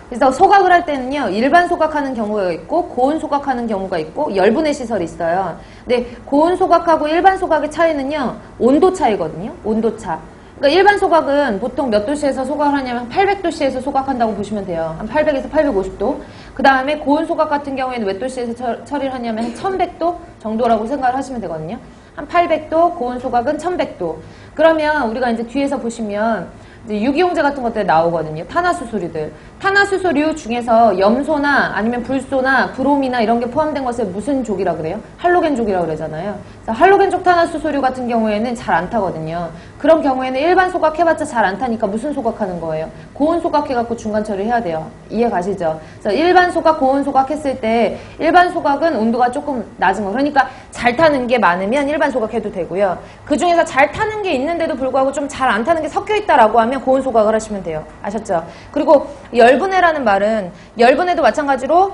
그래서 소각을 할 때는요, 일반 소각하는 경우가 있고, 고온 소각하는 경우가 있고, 열분해 시설이 있어요. 근데 고온 소각하고 일반 소각의 차이는요, 온도 차이거든요. 온도 차. 그러니까 일반 소각은 보통 몇 도씨에서 소각을 하냐면 800도씨에서 소각한다고 보시면 돼요. 한 800에서 850도. 그 다음에 고온 소각 같은 경우에는 몇 도씨에서 처리를 하냐면 한 1100도 정도라고 생각을 하시면 되거든요. 한 800도, 고온 소각은 1100도. 그러면 우리가 이제 뒤에서 보시면 유기용제 같은 것들 나오거든요. 탄화수소류들. 탄화수소류 중에서 염소나 아니면 불소나 브롬이나 이런 게 포함된 것을 무슨 족이라 그래요? 할로겐족이라고 그러잖아요. 그래서 할로겐족 탄화수소류 같은 경우에는 잘 안 타거든요. 그런 경우에는 일반 소각해봤자 잘 안 타니까 무슨 소각하는 거예요? 고온 소각해갖고 중간 처리해야 돼요. 이해 가시죠? 그래서 일반 소각, 고온 소각했을 때 일반 소각은 온도가 조금 낮은 거. 그러니까 잘 타는 게 많으면 일반 소각해도 되고요. 그 중에서 잘 타는 게 있는데도 불구하고 좀 잘 안 타는 게 섞여있다라고 하면 고온 소각을 하시면 돼요. 아셨죠? 그리고 열분해라는 말은 열분해도 마찬가지로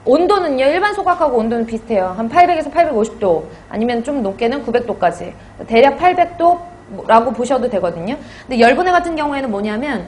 온도는요. 일반 소각하고 온도는 비슷해요. 한 800에서 850도 아니면 좀 높게는 900도까지. 대략 800도라고 보셔도 되거든요. 근데 열분해 같은 경우에는 뭐냐면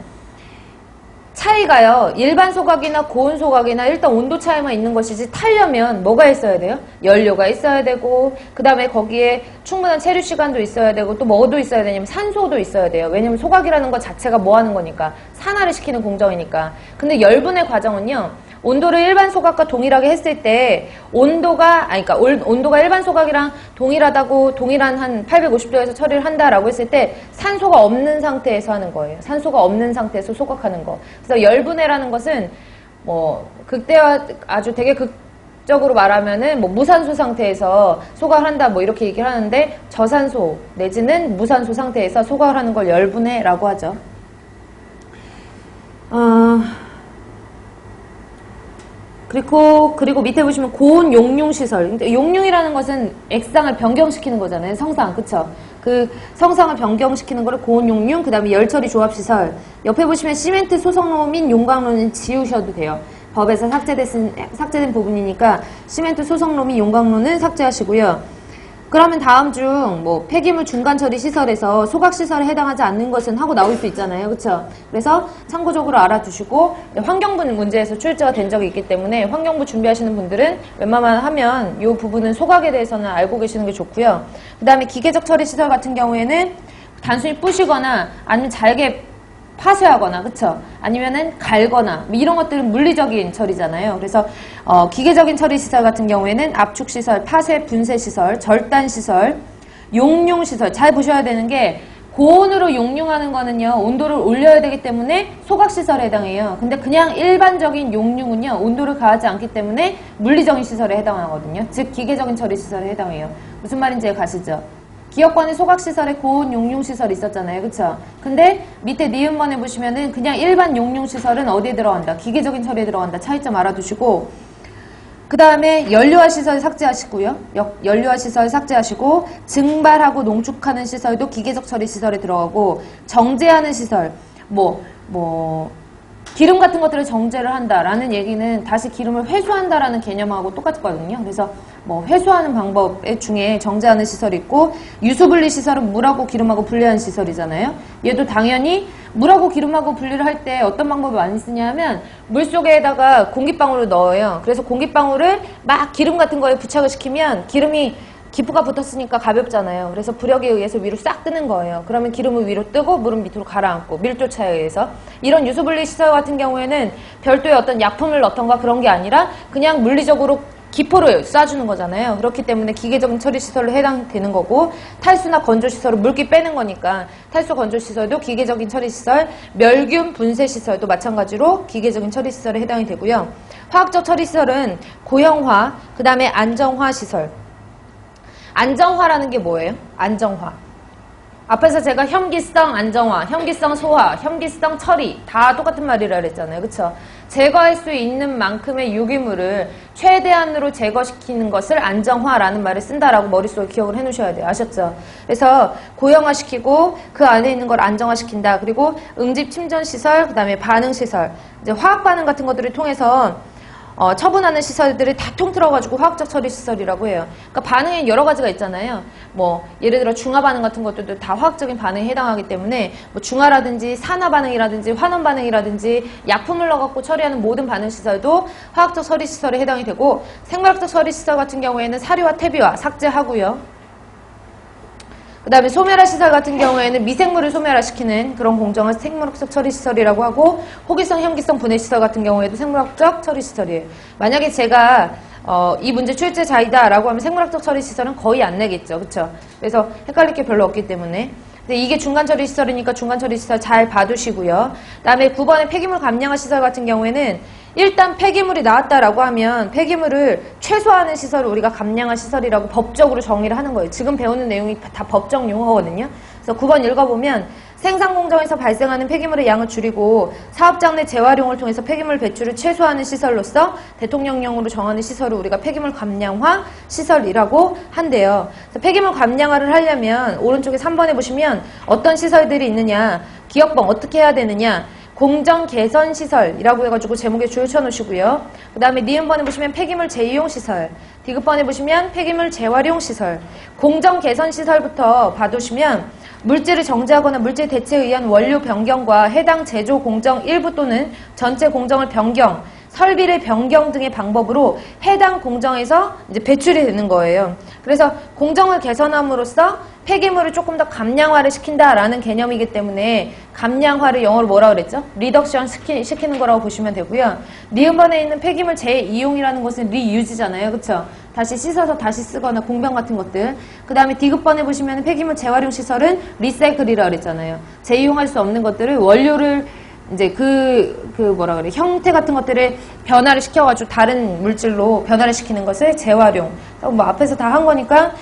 차이가요. 일반 소각이나 고온 소각이나 일단 온도 차이만 있는 것이지 타려면 뭐가 있어야 돼요? 연료가 있어야 되고 그 다음에 거기에 충분한 체류 시간도 있어야 되고 또 뭐도 있어야 되냐면 산소도 있어야 돼요. 왜냐면 소각이라는 것 자체가 뭐 하는 거니까 산화를 시키는 공정이니까. 근데 열분의 과정은요. 온도를 일반 소각과 동일하게 했을 때 그러니까 온도가 일반 소각이랑 동일한 한 850도에서 처리를 한다라고 했을 때 산소가 없는 상태에서 하는 거예요. 산소가 없는 상태에서 소각하는 거. 그래서 열분해라는 것은 뭐 극대화 아주 되게 극적으로 말하면은 뭐 무산소 상태에서 소각을 한다 뭐 이렇게 얘기를 하는데 저산소 내지는 무산소 상태에서 소각을 하는 걸 열분해라고 하죠. 그리고 밑에 보시면 고온 용융시설. 용융이라는 것은 액상을 변경시키는 거잖아요. 성상, 그쵸? 그 성상을 변경시키는 거를 고온 용융, 그 다음에 열처리 조합시설. 옆에 보시면 시멘트 소성로 및 용광로는 지우셔도 돼요. 법에서 삭제된 부분이니까 시멘트 소성로 및 용광로는 삭제하시고요. 그러면 다음 중 뭐 폐기물 중간처리 시설에서 소각시설에 해당하지 않는 것은 하고 나올 수 있잖아요. 그렇죠? 그래서 참고적으로 알아두시고 환경부 문제에서 출제가 된 적이 있기 때문에 환경부 준비하시는 분들은 웬만하면 하면 이 부분은 소각에 대해서는 알고 계시는 게 좋고요. 그 다음에 기계적 처리 시설 같은 경우에는 단순히 부시거나 아니면 잘게 파쇄하거나, 그쵸? 아니면은 갈거나, 뭐 이런 것들은 물리적인 처리잖아요. 그래서, 기계적인 처리 시설 같은 경우에는 압축 시설, 파쇄, 분쇄 시설, 절단 시설, 용융 시설. 잘 보셔야 되는 게, 고온으로 용융하는 거는요, 온도를 올려야 되기 때문에 소각 시설에 해당해요. 근데 그냥 일반적인 용융은요, 온도를 가하지 않기 때문에 물리적인 시설에 해당하거든요. 즉, 기계적인 처리 시설에 해당해요. 무슨 말인지 가시죠? 기업관의 소각시설에 고온 용융시설이 있었잖아요. 그쵸? 근데 밑에 니은번에 보시면은 그냥 일반 용융시설은 어디에 들어간다? 기계적인 처리에 들어간다. 차이점 알아두시고 그 다음에 연료화 시설 삭제하시고요. 연료화 시설 삭제하시고 증발하고 농축하는 시설도 기계적 처리 시설에 들어가고 정제하는 시설 기름 같은 것들을 정제를 한다라는 얘기는 다시 기름을 회수한다라는 개념하고 똑같거든요. 그래서 뭐 회수하는 방법 중에 정제하는 시설이 있고 유수분리 시설은 물하고 기름하고 분리하는 시설이잖아요. 얘도 당연히 물하고 기름하고 분리를 할 때 어떤 방법을 많이 쓰냐면 물속에다가 공기방울을 넣어요. 그래서 공기방울을 막 기름 같은 거에 부착을 시키면 기름이 기포가 붙었으니까 가볍잖아요. 그래서 부력에 의해서 위로 싹 뜨는 거예요. 그러면 기름은 위로 뜨고 물은 밑으로 가라앉고 밀도 차에 의해서. 이런 유수분리 시설 같은 경우에는 별도의 어떤 약품을 넣던가 그런 게 아니라 그냥 물리적으로 기포를 쏴주는 거잖아요. 그렇기 때문에 기계적인 처리 시설로 해당되는 거고 탈수나 건조 시설은 물기 빼는 거니까 탈수 건조 시설도 기계적인 처리 시설, 멸균 분쇄 시설도 마찬가지로 기계적인 처리 시설에 해당이 되고요. 화학적 처리 시설은 고형화, 그 다음에 안정화 시설. 안정화라는 게 뭐예요? 안정화. 앞에서 제가 혐기성 안정화, 혐기성 소화, 혐기성 처리 다 똑같은 말이라 그랬잖아요. 그쵸? 제거할 수 있는 만큼의 유기물을 최대한으로 제거시키는 것을 안정화라는 말을 쓴다라고 머릿속에 기억을 해놓으셔야 돼요. 아셨죠? 그래서 고형화시키고 그 안에 있는 걸 안정화시킨다. 그리고 응집 침전시설, 그 다음에 반응시설. 이제 화학반응 같은 것들을 통해서 처분하는 시설들을 다 통틀어가지고 화학적 처리 시설이라고 해요. 그러니까 반응에 여러 가지가 있잖아요. 뭐 예를 들어 중화 반응 같은 것들도 다 화학적인 반응에 해당하기 때문에 뭐 중화라든지 산화 반응이라든지 환원 반응이라든지 약품을 넣어갖고 처리하는 모든 반응 시설도 화학적 처리 시설에 해당이 되고 생물학적 처리 시설 같은 경우에는 사료와 퇴비화 삭제하고요. 그 다음에 소멸화 시설 같은 경우에는 미생물을 소멸화시키는 그런 공정을 생물학적 처리시설이라고 하고 호기성, 혐기성 분해시설 같은 경우에도 생물학적 처리시설이에요. 만약에 제가 이 문제 출제자이다 라고 하면 생물학적 처리시설은 거의 안 내겠죠. 그쵸? 그래서 헷갈릴 게 별로 없기 때문에 근데 이게 중간처리시설이니까 중간처리시설 잘 봐두시고요. 그 다음에 9번의 폐기물 감량화 시설 같은 경우에는 일단 폐기물이 나왔다라고 하면 폐기물을 최소화하는 시설을 우리가 감량화 시설이라고 법적으로 정의를 하는 거예요. 지금 배우는 내용이 다 법적 용어거든요. 그래서 9번 읽어보면 생산 공정에서 발생하는 폐기물의 양을 줄이고 사업장 내 재활용을 통해서 폐기물 배출을 최소화하는 시설로서 대통령령으로 정하는 시설을 우리가 폐기물 감량화 시설이라고 한대요. 그래서 폐기물 감량화를 하려면 오른쪽에 3번에 보시면 어떤 시설들이 있느냐, 기업법 어떻게 해야 되느냐, 공정 개선 시설이라고 해가지고 제목에 줄 쳐놓으시고요. 그 다음에 니은번에 보시면 폐기물 재이용 시설, 디귿번에 보시면 폐기물 재활용 시설, 공정 개선 시설부터 봐두시면 물질을 정지하거나 물질 대체에 의한 원료 변경과 해당 제조 공정 일부 또는 전체 공정을 변경, 설비를 변경 등의 방법으로 해당 공정에서 이제 배출이 되는 거예요. 그래서 공정을 개선함으로써 폐기물을 조금 더 감량화를 시킨다라는 개념이기 때문에 감량화를 영어로 뭐라 그랬죠? 리덕션 시키는 거라고 보시면 되고요. 니은번에 있는 폐기물 재이용이라는 것은 리유즈잖아요. 그쵸? 다시 씻어서 다시 쓰거나 공병 같은 것들. 그 다음에 디귿번에 보시면 폐기물 재활용 시설은 리사이클이라고 그랬잖아요. 재이용할 수 없는 것들을 원료를 이제 뭐라 그래, 형태 같은 것들을 변화를 시켜가지고 다른 물질로 변화를 시키는 것을 재활용. 뭐 앞에서 다 한 거니까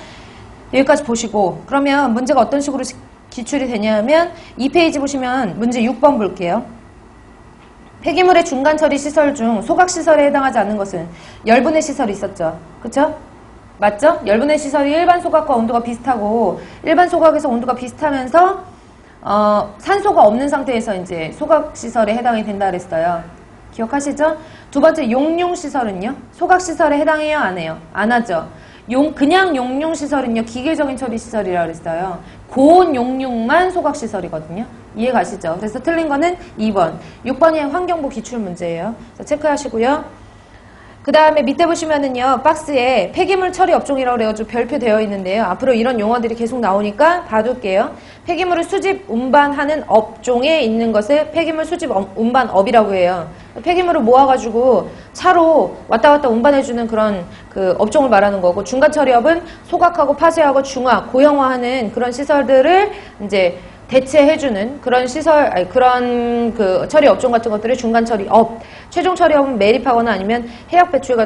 여기까지 보시고, 그러면 문제가 어떤 식으로 기출이 되냐면 2페이지 보시면 문제 6번 볼게요. 폐기물의 중간 처리 시설 중 소각시설에 해당하지 않는 것은 열분해 시설이 있었죠. 그쵸? 맞죠? 열분해 시설이 일반 소각과 온도가 비슷하고 일반 소각에서 온도가 비슷하면서 산소가 없는 상태에서 이제 소각시설에 해당이 된다 그랬어요. 기억하시죠? 두 번째 용융시설은요? 소각시설에 해당해요? 안 해요? 안 하죠. 그냥 용융시설은요, 기계적인 처리시설이라고 그랬어요. 고온 용융만 소각시설이거든요. 이해 가시죠? 그래서 틀린 거는 2번. 6번이 환경부 기출문제예요. 체크하시고요. 그 다음에 밑에 보시면은요, 박스에 폐기물 처리 업종이라고 그래가지고 별표 되어 있는데요. 앞으로 이런 용어들이 계속 나오니까 봐둘게요. 폐기물을 수집, 운반하는 업종에 있는 것을 폐기물 수집, 운반업이라고 해요. 폐기물을 모아가지고 차로 왔다 갔다 운반해주는 그런 그 업종을 말하는 거고, 중간 처리업은 소각하고 파쇄하고 중화, 고형화하는 그런 시설들을 이제 대체해주는 그런 시설, 그런 그 처리 업종 같은 것들을 중간 처리업, 최종 처리업은 매립하거나 아니면 해역 배출,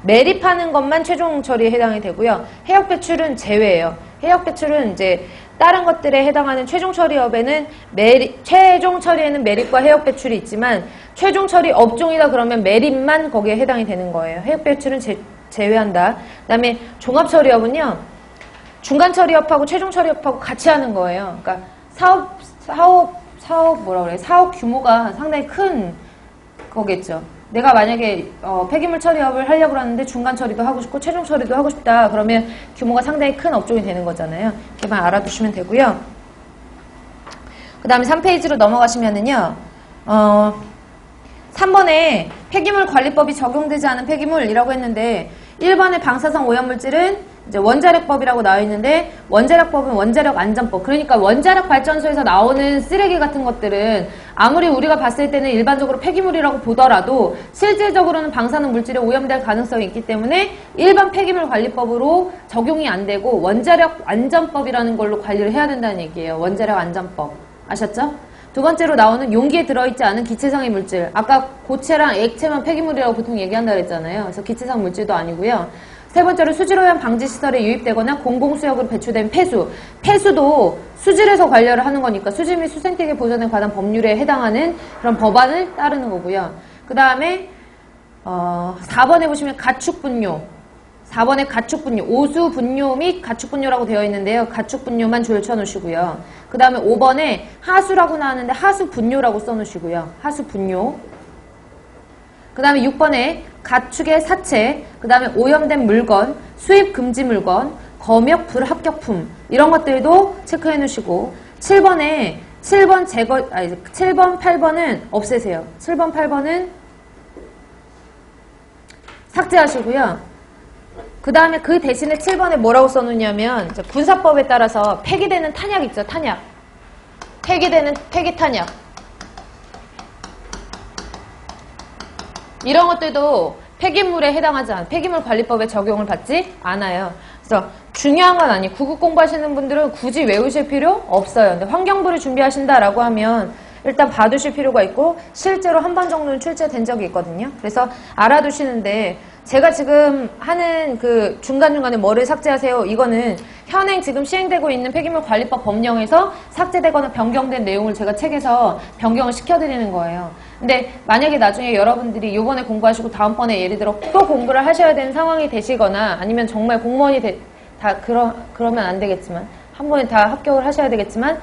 매립하는 것만 최종 처리에 해당이 되고요. 해역 배출은 제외예요. 해역 배출은 이제 다른 것들에 해당하는 최종 처리업에는 최종 처리에는 매립과 해역 배출이 있지만 최종 처리 업종이다 그러면 매립만 거기에 해당이 되는 거예요. 해역 배출은 제외한다. 그 다음에 종합 처리업은요, 중간 처리업하고 최종 처리업하고 같이 하는 거예요. 그러니까 사업 규모가 상당히 큰 거겠죠. 내가 만약에 폐기물 처리업을 하려고 하는데 중간 처리도 하고 싶고 최종 처리도 하고 싶다 그러면 규모가 상당히 큰 업종이 되는 거잖아요. 이렇게만 알아두시면 되고요. 그 다음에 3페이지로 넘어가시면은요, 3번에 폐기물 관리법이 적용되지 않은 폐기물이라고 했는데 1번의 방사성 오염물질은 이제 원자력법이라고 나와 있는데, 원자력법은 원자력 안전법. 그러니까 원자력 발전소에서 나오는 쓰레기 같은 것들은 아무리 우리가 봤을 때는 일반적으로 폐기물이라고 보더라도 실질적으로는 방사능 물질에 오염될 가능성이 있기 때문에 일반 폐기물 관리법으로 적용이 안 되고 원자력 안전법이라는 걸로 관리를 해야 된다는 얘기예요. 원자력 안전법. 아셨죠? 두 번째로 나오는 용기에 들어있지 않은 기체상의 물질. 아까 고체랑 액체만 폐기물이라고 보통 얘기한다 그랬잖아요. 그래서 기체상 물질도 아니고요. 세 번째로 수질오염 방지시설에 유입되거나 공공수역으로 배출된 폐수. 폐수도 수질에서 관리를 하는 거니까 수질 및 수생태계 보전에 관한 법률에 해당하는 그런 법안을 따르는 거고요. 그 다음에 4번에 보시면 가축분뇨. 4번에 가축분뇨, 오수분뇨 및 가축분뇨라고 되어 있는데요. 가축분뇨만 줄쳐놓으시고요. 그 다음에 5번에 하수라고 나왔는데 하수분뇨라고 써놓으시고요. 하수분뇨. 그 다음에 6번에 가축의 사체, 그 다음에 오염된 물건, 수입 금지 물건, 검역 불합격품 이런 것들도 체크해 놓으시고 7번 8번은 없애세요. 7번, 8번은 삭제하시고요. 그 다음에 그 대신에 7번에 뭐라고 써놓냐면 군사법에 따라서 폐기되는 탄약 있죠. 탄약. 폐기되는 폐기탄약. 이런 것들도 폐기물에 해당하지 않아요. 폐기물 관리법에 적용을 받지 않아요. 그래서 중요한 건 아니에요. 구급 공부하시는 분들은 굳이 외우실 필요 없어요. 근데 환경부를 준비하신다라고 하면 일단 봐두실 필요가 있고 실제로 한 번 정도는 출제된 적이 있거든요. 그래서 알아두시는데 제가 지금 하는 그 중간중간에 뭐를 삭제하세요? 이거는 현행 지금 시행되고 있는 폐기물 관리법 법령에서 삭제되거나 변경된 내용을 제가 책에서 변경을 시켜드리는 거예요. 근데 만약에 나중에 여러분들이 요번에 공부하시고 다음번에 예를 들어 또 공부를 하셔야 되는 상황이 되시거나 아니면 정말 공무원이 그러면 안 되겠지만 한 번에 다 합격을 하셔야 되겠지만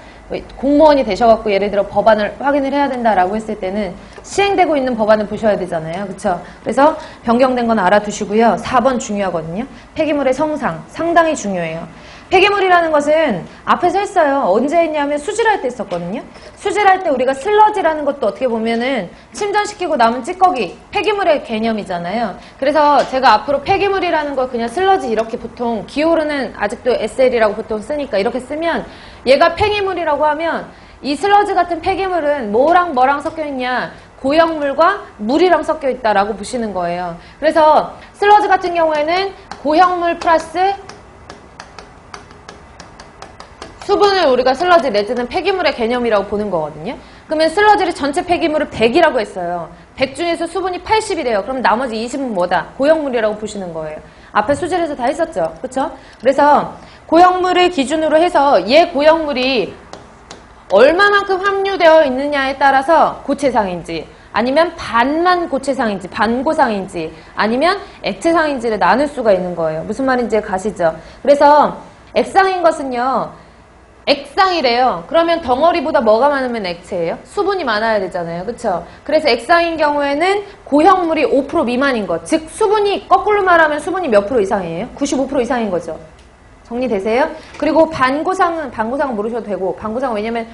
공무원이 되셔갖고 예를 들어 법안을 확인을 해야 된다라고 했을 때는 시행되고 있는 법안을 보셔야 되잖아요. 그쵸? 그래서 변경된 건 알아두시고요. 4번 중요하거든요. 폐기물의 성상 상당히 중요해요. 폐기물이라는 것은 앞에서 했어요. 언제 했냐면 수질할 때 했었거든요. 수질할 때 우리가 슬러지라는 것도 어떻게 보면은 침전시키고 남은 찌꺼기, 폐기물의 개념이잖아요. 그래서 제가 앞으로 폐기물이라는 걸 그냥 슬러지 이렇게 보통 기호로는 아직도 SL이라고 보통 쓰니까 이렇게 쓰면 얘가 폐기물이라고 하면 이 슬러지 같은 폐기물은 뭐랑 뭐랑 섞여 있냐? 고형물과 물이랑 섞여 있다라고 보시는 거예요. 그래서 슬러지 같은 경우에는 고형물 플러스 수분을 우리가 슬러지 내지는 폐기물의 개념이라고 보는 거거든요. 그러면 슬러지를 전체 폐기물을 100이라고 했어요. 100 중에서 수분이 80이래요. 그럼 나머지 20은 뭐다? 고형물이라고 보시는 거예요. 앞에 수질에서 다 했었죠. 그렇죠? 그래서 고형물을 기준으로 해서 얘 고형물이 얼마만큼 함유되어 있느냐에 따라서 고체상인지 아니면 반만 고체상인지 반고상인지 아니면 액체상인지를 나눌 수가 있는 거예요. 무슨 말인지 가시죠? 그래서 액상인 것은요. 액상이래요. 그러면 덩어리보다 뭐가 많으면 액체예요? 수분이 많아야 되잖아요. 그쵸? 그래서 액상인 경우에는 고형물이 5% 미만인 것. 즉 수분이 거꾸로 말하면 수분이 몇 프로 이상이에요? 95% 이상인 거죠. 정리되세요? 그리고 반고상은 모르셔도 되고 반고상은 왜냐면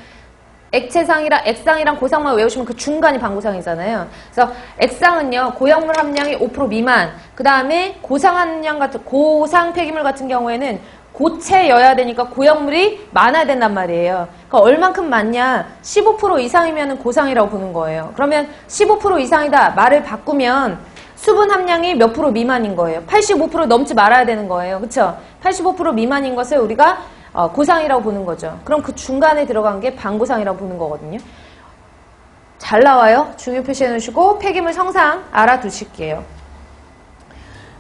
액상이랑 고상만 외우시면 그 중간이 반고상이잖아요. 그래서 액상은요, 고형물 함량이 5% 미만. 그 다음에 고상 폐기물 같은 경우에는 고체여야 되니까 고형물이 많아야 된단 말이에요. 그러니까 얼만큼 많냐? 15% 이상이면 고상이라고 보는 거예요. 그러면 15% 이상이다. 말을 바꾸면 수분 함량이 몇 프로 미만인 거예요. 85% 넘지 말아야 되는 거예요. 그쵸? 85% 미만인 것을 우리가 고상이라고 보는 거죠. 그럼 그 중간에 들어간 게 반고상이라고 보는 거거든요. 잘 나와요. 중요 표시해 놓으시고 폐기물 성상 알아두실게요.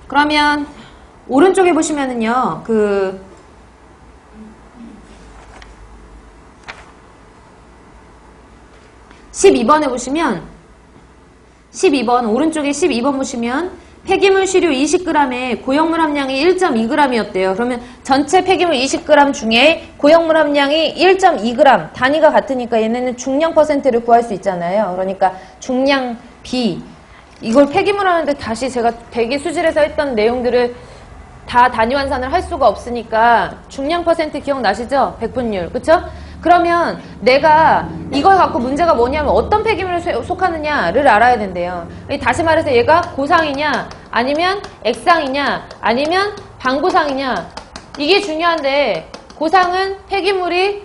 그러면 오른쪽에 보시면은요, 12번에 보시면, 12번, 오른쪽에 12번 보시면, 폐기물 시료 20g에 고형물 함량이 1.2g이었대요. 그러면 전체 폐기물 20g 중에 고형물 함량이 1.2g, 단위가 같으니까 얘네는 중량 %를 구할 수 있잖아요. 그러니까 중량 B. 이걸 폐기물 하는데 다시 제가 대기 수질에서 했던 내용들을 다 단위 환산을 할 수가 없으니까 중량 % 기억나시죠? 백분율. 그쵸? 그러면 내가 이걸 갖고 문제가 뭐냐면 어떤 폐기물에 속하느냐를 알아야 된대요. 다시 말해서 얘가 고상이냐 아니면 액상이냐 아니면 반고상이냐 이게 중요한데 고상은 폐기물이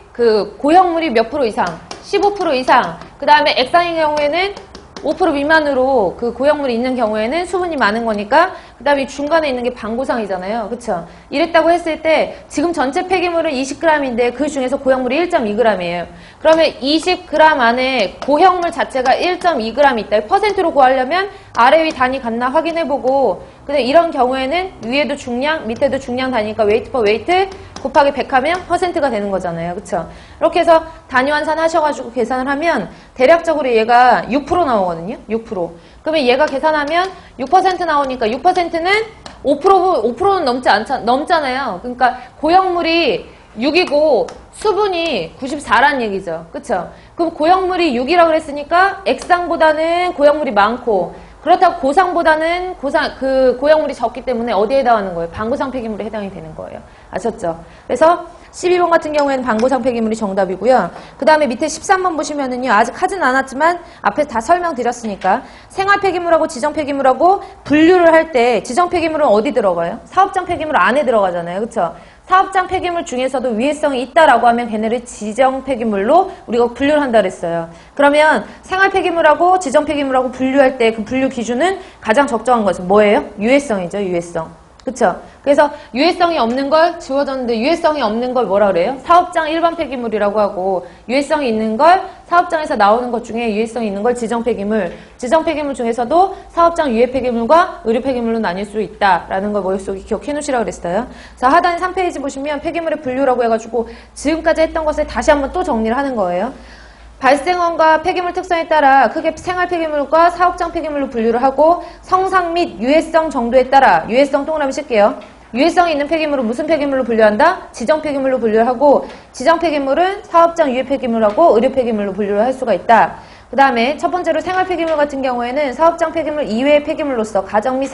고형물이 몇 프로 이상 15% 이상 그 다음에 액상인 경우에는 5% 미만으로 고형물이 있는 경우에는 수분이 많은 거니까 그 다음에 중간에 있는 게 반고상이잖아요. 그쵸? 이랬다고 했을 때 지금 전체 폐기물은 20g인데 그 중에서 고형물이 1.2g이에요. 그러면 20g 안에 고형물 자체가 1.2g 있다. 퍼센트로 구하려면 아래 위 단위 같나 확인해보고 근데 이런 경우에는 위에도 중량, 밑에도 중량 단위니까 웨이트 퍼 웨이트 곱하기 100 하면 퍼센트가 되는 거잖아요. 그쵸? 이렇게 해서 단위 환산하셔가지고 계산을 하면 대략적으로 얘가 6% 나오거든요. 6%. 그러면 얘가 계산하면 6% 나오니까 6%는 5%는 넘잖아요. 그러니까 고형물이 6이고 수분이 94란 얘기죠. 그쵸? 그럼 고형물이 6이라고 그랬으니까 액상보다는 고형물이 많고 그렇다고 고상보다는 고형물이 적기 때문에 어디에 해당하는 거예요? 반고상 폐기물에 해당이 되는 거예요. 아셨죠? 그래서 12번 같은 경우에는 반고상 폐기물이 정답이고요. 그 다음에 밑에 13번 보시면은요. 아직 하진 않았지만 앞에 다 설명드렸으니까 생활 폐기물하고 지정 폐기물하고 분류를 할 때 지정 폐기물은 어디 들어가요? 사업장 폐기물 안에 들어가잖아요. 그쵸? 사업장 폐기물 중에서도 위해성이 있다라고 하면 걔네를 지정 폐기물로 우리가 분류를 한다 그랬어요. 그러면 생활 폐기물하고 지정 폐기물하고 분류할 때 그 분류 기준은 가장 적정한 것은 뭐예요? 유해성이죠. 유해성. 그쵸? 그래서 유해성이 없는 걸 지워졌는데 유해성이 없는 걸 뭐라 그래요? 사업장 일반 폐기물이라고 하고 유해성이 있는 걸 사업장에서 나오는 것 중에 유해성이 있는 걸 지정 폐기물. 지정 폐기물 중에서도 사업장 유해 폐기물과 의료 폐기물로 나뉠 수 있다라는 걸 머릿속에 기억해 놓으시라고 그랬어요. 자, 하단에 3페이지 보시면 폐기물의 분류라고 해가지고 지금까지 했던 것을 다시 한번 또 정리를 하는 거예요. 발생원과 폐기물 특성에 따라 크게 생활 폐기물과 사업장 폐기물로 분류를 하고 성상 및 유해성 정도에 따라 유해성 동그라미 칠게요. 유해성이 있는 폐기물을 무슨 폐기물로 분류한다? 지정 폐기물로 분류하고 지정 폐기물은 사업장 유해 폐기물하고 의료 폐기물로 분류를 할 수가 있다. 그 다음에 첫 번째로 생활 폐기물 같은 경우에는 사업장 폐기물 이외의 폐기물로서 가정 및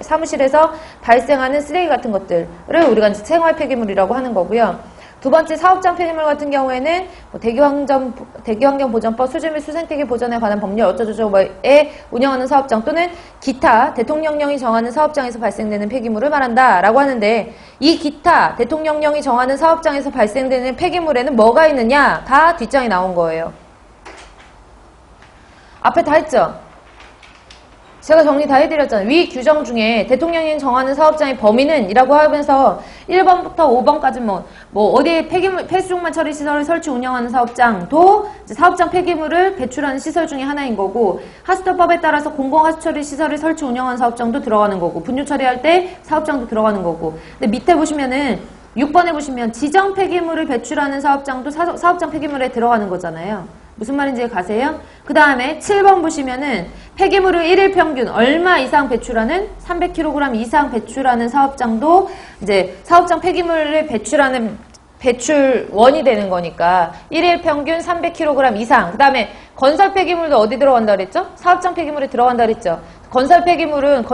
사무실에서 발생하는 쓰레기 같은 것들을 우리가 이제 생활 폐기물이라고 하는 거고요. 두 번째 사업장 폐기물 같은 경우에는 뭐 대기환경보전법 수질 및 수생태계 보전에 관한 법률 어쩌고저쩌고에 운영하는 사업장 또는 기타 대통령령이 정하는 사업장에서 발생되는 폐기물을 말한다 라고 하는데 이 기타 대통령령이 정하는 사업장에서 발생되는 폐기물에는 뭐가 있느냐? 다 뒷장에 나온 거예요. 앞에 다 했죠? 제가 정리 다 해드렸잖아요. 위 규정 중에 대통령이 정하는 사업장의 범위는 이라고 하면서 1번부터 5번까지 뭐 어디에 폐수종말 처리 시설을 설치 운영하는 사업장도 이제 사업장 폐기물을 배출하는 시설 중에 하나인 거고 하수도법에 따라서 공공하수 처리 시설을 설치 운영하는 사업장도 들어가는 거고 분유 처리할 때 사업장도 들어가는 거고 근데 밑에 보시면은 6번에 보시면 지정 폐기물을 배출하는 사업장도 사업장 폐기물에 들어가는 거잖아요. 무슨 말인지 가세요? 그 다음에 7번 보시면은 폐기물을 1일 평균 얼마 이상 배출하는 300kg 이상 배출하는 사업장도 이제 사업장 폐기물을 배출하는 배출원이 되는 거니까 1일 평균 300kg 이상. 그 다음에 건설 폐기물도 어디 들어간다 그랬죠? 사업장 폐기물에 들어간다 그랬죠? 건설 폐기물은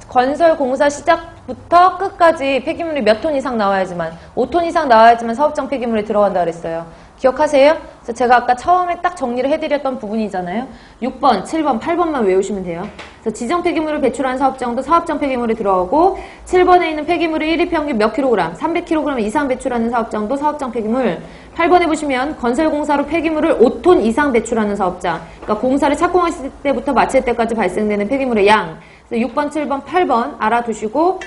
건설 공사 시작부터 끝까지 폐기물이 몇 톤 이상 나와야지만 5톤 이상 나와야지만 사업장 폐기물에 들어간다 그랬어요. 기억하세요? 그래서 제가 아까 처음에 딱 정리를 해드렸던 부분이잖아요. 6번, 7번, 8번만 외우시면 돼요. 그래서 지정 폐기물을 배출하는 사업장도 사업장 폐기물에 들어가고 7번에 있는 폐기물을 1일 평균 몇 킬로그램, 300kg 이상 배출하는 사업장도 사업장 폐기물. 8번에 보시면 건설공사로 폐기물을 5톤 이상 배출하는 사업장. 그러니까 공사를 착공했을 때부터 마칠 때까지 발생되는 폐기물의 양. 그래서 6번, 7번, 8번 알아두시고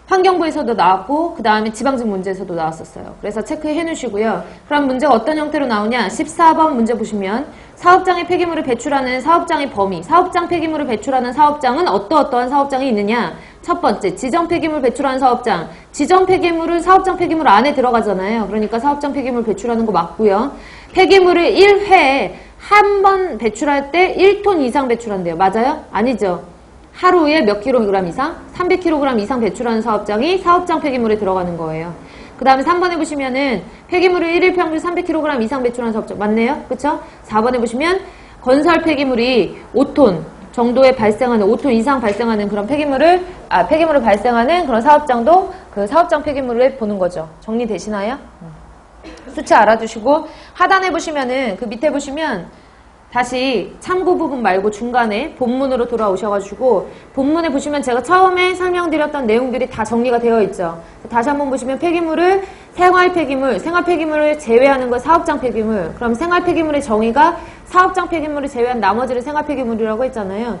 환경부에서도 나왔고 그 다음에 지방직 문제에서도 나왔었어요. 그래서 체크해 놓으시고요. 그럼 문제가 어떤 형태로 나오냐? 14번 문제 보시면 사업장의 폐기물을 배출하는 사업장의 범위, 사업장 폐기물을 배출하는 사업장은 어떠어떠한 사업장이 있느냐? 첫 번째, 지정 폐기물 배출하는 사업장. 지정 폐기물은 사업장 폐기물 안에 들어가잖아요. 그러니까 사업장 폐기물 배출하는 거 맞고요. 폐기물을 1회에 한 번 배출할 때 1톤 이상 배출한대요. 맞아요? 아니죠? 하루에 몇 킬로그램 이상? 300kg 이상 배출하는 사업장이 사업장 폐기물에 들어가는 거예요. 그 다음에 3번에 보시면은 폐기물을 1일 평균 300kg 이상 배출하는 사업장. 맞네요? 그쵸? 4번에 보시면 건설 폐기물이 5톤 정도에 발생하는, 5톤 이상 발생하는 그런 폐기물을 발생하는 그런 사업장도 그 사업장 폐기물을 보는 거죠. 정리되시나요? 수치 알아두시고 하단에 보시면은 그 밑에 보시면 다시 참고 부분 말고 중간에 본문으로 돌아오셔가지고 본문에 보시면 제가 처음에 설명드렸던 내용들이 다 정리가 되어 있죠. 다시 한번 보시면 폐기물을 생활 폐기물을 제외하는 거 사업장 폐기물. 그럼 생활 폐기물의 정의가 사업장 폐기물을 제외한 나머지를 생활 폐기물이라고 했잖아요.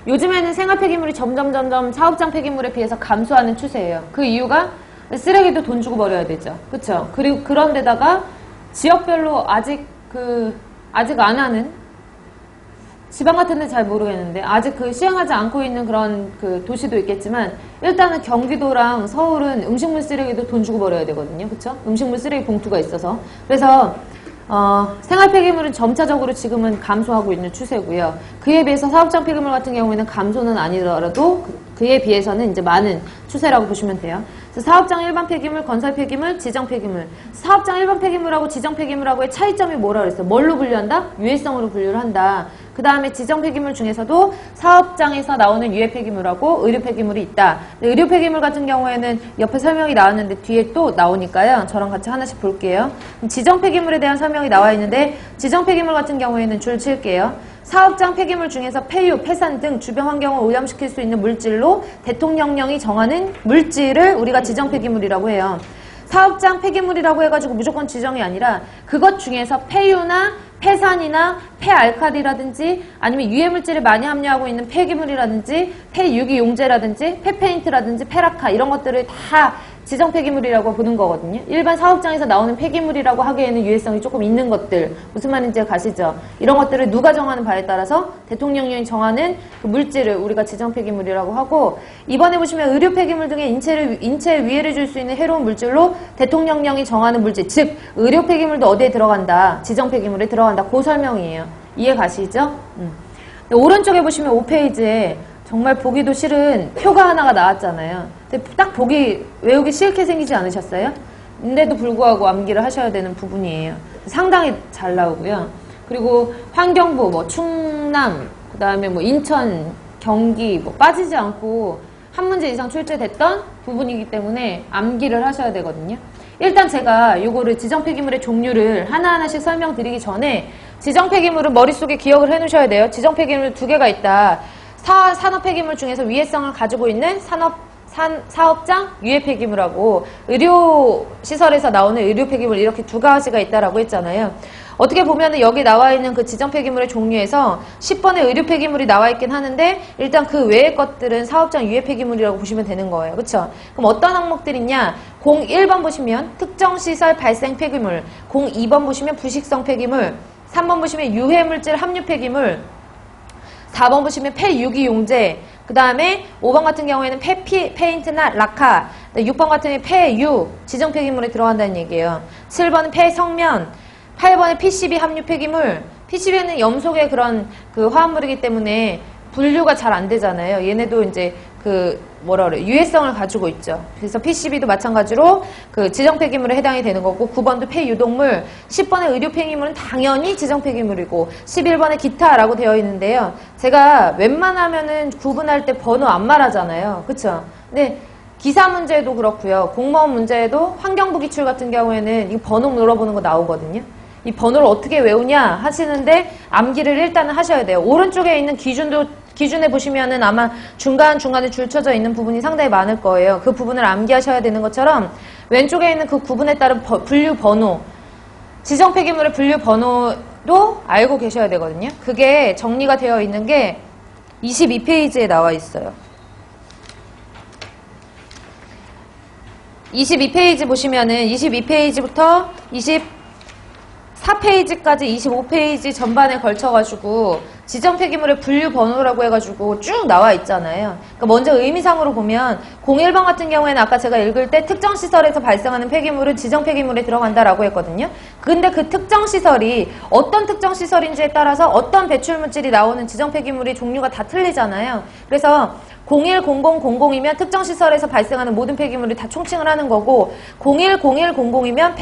요즘에는 생활 폐기물이 점점 사업장 폐기물에 비해서 감소하는 추세예요. 그 이유가 쓰레기도 돈 주고 버려야 되죠. 그쵸? 그리고 그런 데다가 지역별로 아직 안 하는 지방 같은 데 잘 모르겠는데 아직 시행하지 않고 있는 그런 도시도 있겠지만 일단은 경기도랑 서울은 음식물 쓰레기도 돈 주고 버려야 되거든요. 그쵸? 음식물 쓰레기 봉투가 있어서. 그래서 생활 폐기물은 점차적으로 지금은 감소하고 있는 추세고요. 그에 비해서 사업장 폐기물 같은 경우에는 감소는 아니더라도 그에 비해서는 이제 많은 추세라고 보시면 돼요. 사업장 일반 폐기물, 건설 폐기물, 지정 폐기물. 사업장 일반 폐기물하고 지정 폐기물하고의 차이점이 뭐라 그랬어요? 뭘로 분류한다? 유해성으로 분류를 한다. 그 다음에 지정 폐기물 중에서도 사업장에서 나오는 유해 폐기물하고 의료 폐기물이 있다. 의료 폐기물 같은 경우에는 옆에 설명이 나왔는데 뒤에 또 나오니까요. 저랑 같이 하나씩 볼게요. 지정 폐기물에 대한 설명이 나와 있는데 지정 폐기물 같은 경우에는 줄 칠게요. 사업장 폐기물 중에서 폐유, 폐산 등 주변 환경을 오염시킬 수 있는 물질로 대통령령이 정하는 물질을 우리가 지정 폐기물이라고 해요. 사업장 폐기물이라고 해가지고 무조건 지정이 아니라 그것 중에서 폐유나 폐산이나 폐알칼리라든지 아니면 유해물질을 많이 함유하고 있는 폐기물이라든지 폐유기용제라든지 폐페인트라든지 페라카 이런 것들을 다 지정 폐기물이라고 보는 거거든요. 일반 사업장에서 나오는 폐기물이라고 하기에는 유해성이 조금 있는 것들 무슨 말인지 가시죠? 이런 것들을 누가 정하는 바에 따라서 대통령령이 정하는 그 물질을 우리가 지정 폐기물이라고 하고 이번에 보시면 의료 폐기물 등의 인체에 위해를 줄 수 있는 해로운 물질로 대통령령이 정하는 물질 즉 의료 폐기물도 어디에 들어간다? 지정 폐기물에 들어간다. 그 설명이에요. 이해 가시죠? 오른쪽에 보시면 5페이지에 정말 보기도 싫은 표가 하나가 나왔잖아요. 근데 딱 외우기 싫게 생기지 않으셨어요? 인데도 불구하고 암기를 하셔야 되는 부분이에요. 상당히 잘 나오고요. 그리고 환경부, 뭐 충남, 그 다음에 뭐 인천, 경기, 뭐 빠지지 않고 한 문제 이상 출제됐던 부분이기 때문에 암기를 하셔야 되거든요. 일단 제가 요거를 지정폐기물의 종류를 하나하나씩 설명드리기 전에 지정폐기물은 머릿속에 기억을 해 놓으셔야 돼요. 지정폐기물 두 개가 있다. 산업폐기물 중에서 위해성을 가지고 있는 사업장 유해폐기물하고 의료시설에서 나오는 의료폐기물 이렇게 두 가지가 있다라고 했잖아요. 어떻게 보면 여기 나와 있는 그 지정폐기물의 종류에서 10번의 의료폐기물이 나와 있긴 하는데 일단 그 외의 것들은 사업장 유해폐기물이라고 보시면 되는 거예요. 그렇죠? 그럼 어떤 항목들이 있냐? 01번 보시면 특정시설 발생 폐기물, 02번 보시면 부식성 폐기물, 3번 보시면 유해물질 함유 폐기물, 4번 보시면 폐유기용제, 그 다음에 5번 같은 경우에는 페인트나 라카, 6번 같은 경우에 폐유, 지정폐기물에 들어간다는 얘기예요. 7번은 폐성면, 8번은 PCB 함유 폐기물. PCB는 염속의 그런 그 화합물이기 때문에 분류가 잘 안 되잖아요. 얘네도 이제 유해성을 가지고 있죠. 그래서 PCB도 마찬가지로 그 지정 폐기물에 해당이 되는 거고, 9번도 폐유독물, 10번의 의료 폐기물은 당연히 지정 폐기물이고, 11번에 기타라고 되어 있는데요. 제가 웬만하면은 구분할 때 번호 안 말하잖아요. 그쵸? 근데 기사 문제도 그렇고요. 공무원 문제에도 환경부 기출 같은 경우에는 이 번호 물어보는 거 나오거든요. 이 번호를 어떻게 외우냐 하시는데 암기를 일단은 하셔야 돼요. 오른쪽에 있는 기준에 보시면은 아마 중간중간에 줄 쳐져 있는 부분이 상당히 많을 거예요. 그 부분을 암기하셔야 되는 것처럼 왼쪽에 있는 그 구분에 따른 분류 번호, 지정 폐기물의 분류 번호도 알고 계셔야 되거든요. 그게 정리가 되어 있는 게 22페이지에 나와 있어요. 22페이지 보시면은 22페이지부터 24페이지까지 25페이지 전반에 걸쳐가지고 지정 폐기물의 분류 번호라고 해가지고 쭉 나와 있잖아요. 그러니까 먼저 의미상으로 보면 01번 같은 경우에는 아까 제가 읽을 때 특정 시설에서 발생하는 폐기물은 지정 폐기물에 들어간다라고 했거든요. 근데 그 특정 시설이 어떤 특정 시설인지에 따라서 어떤 배출 물질이 나오는 지정 폐기물이 종류가 다 틀리잖아요. 그래서 010000이면 특정 시설에서 발생하는 모든 폐기물이 다 총칭을 하는 거고, 010100이면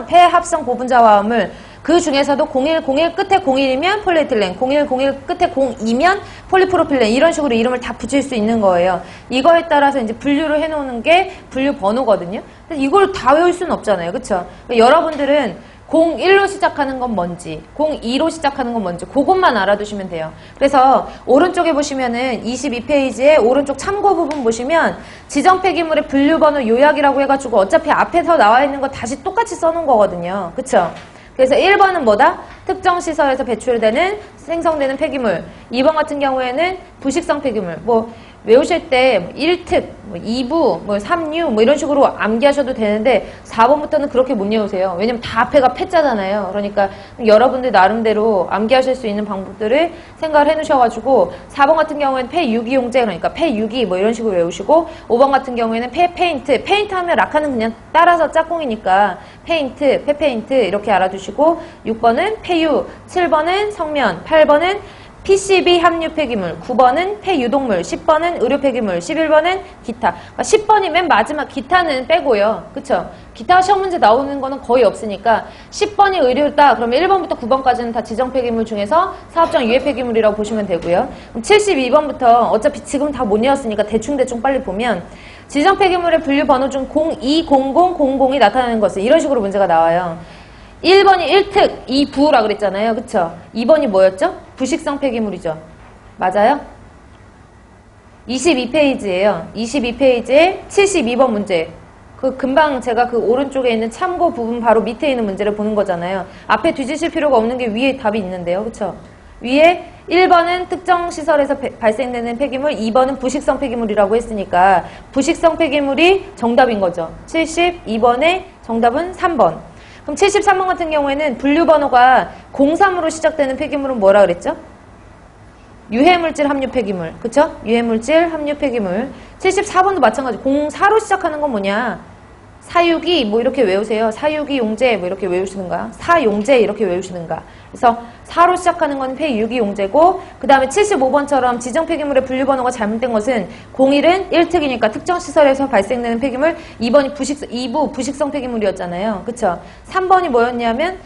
폐합성 고분자 화합물, 그 중에서도 0101 끝에 01이면 폴리에틸렌, 0101 끝에 02면 폴리프로필렌, 이런 식으로 이름을 다 붙일 수 있는 거예요. 이거에 따라서 이제 분류를 해놓는 게 분류 번호거든요. 근데 이걸 다 외울 수는 없잖아요. 그쵸? 그러니까 여러분들은 01로 시작하는 건 뭔지, 02로 시작하는 건 뭔지, 그것만 알아두시면 돼요. 그래서 오른쪽에 보시면은 22페이지에 오른쪽 참고 부분 보시면 지정 폐기물의 분류 번호 요약이라고 해가지고 어차피 앞에서 나와 있는 거 다시 똑같이 써놓은 거거든요. 그쵸? 그래서 1번은 뭐다? 특정 시설에서 배출되는, 생성되는 폐기물. 2번 같은 경우에는 부식성 폐기물. 외우실 때 1특, 2부, 3류, 이런 식으로 암기하셔도 되는데 4번부터는 그렇게 못 외우세요. 왜냐면 다 앞에가 패자잖아요. 그러니까 여러분들 나름대로 암기하실 수 있는 방법들을 생각을 해놓으셔가지고 4번 같은 경우에는 폐유기용제, 그러니까 폐유기 이런 식으로 외우시고, 5번 같은 경우에는 페인트 하면 라카는 그냥 따라서 짝꿍이니까 페페인트 이렇게 알아두시고, 6번은 폐유, 7번은 성면, 8번은 PCB 함유 폐기물, 9번은 폐유독물, 10번은 의료 폐기물, 11번은 기타. 그러니까 10번이 맨 마지막 기타는 빼고요. 그쵸? 기타 시험 문제 나오는 거는 거의 없으니까 10번이 의료다. 그러면 1번부터 9번까지는 다 지정 폐기물 중에서 사업장 유해 폐기물이라고 보시면 되고요. 그럼 72번부터 어차피 지금 다 못 외웠으니까 대충 빨리 보면 지정 폐기물의 분류 번호 중 020000이 나타나는 것은 이런 식으로 문제가 나와요. 1번이 1특, 2부라 그랬잖아요. 그쵸? 2번이 뭐였죠? 부식성 폐기물이죠. 맞아요? 22페이지예요. 22페이지에 72번 문제. 금방 제가 오른쪽에 있는 참고 부분 바로 밑에 있는 문제를 보는 거잖아요. 앞에 뒤지실 필요가 없는 게 위에 답이 있는데요. 그쵸? 위에 1번은 특정 시설에서 발생되는 폐기물, 2번은 부식성 폐기물이라고 했으니까 부식성 폐기물이 정답인 거죠. 72번의 정답은 3번. 그럼 73번 같은 경우에는 분류 번호가 03으로 시작되는 폐기물은 뭐라 그랬죠? 유해물질 함유 폐기물. 그쵸? 유해물질 함유 폐기물. 74번도 마찬가지. 04로 시작하는 건 뭐냐? 사유기 뭐 이렇게 외우세요. 사유기 용제 뭐 이렇게 외우시는가? 사용제 이렇게 외우시는가? 그래서 4로 시작하는 건 폐유기 용제고 그 다음에 75번처럼 지정 폐기물의 분류번호가 잘못된 것은 01은 1특이니까 특정 시설에서 발생되는 폐기물 2번이 2부 부식성 폐기물이었잖아요. 그쵸? 3번이 뭐였냐면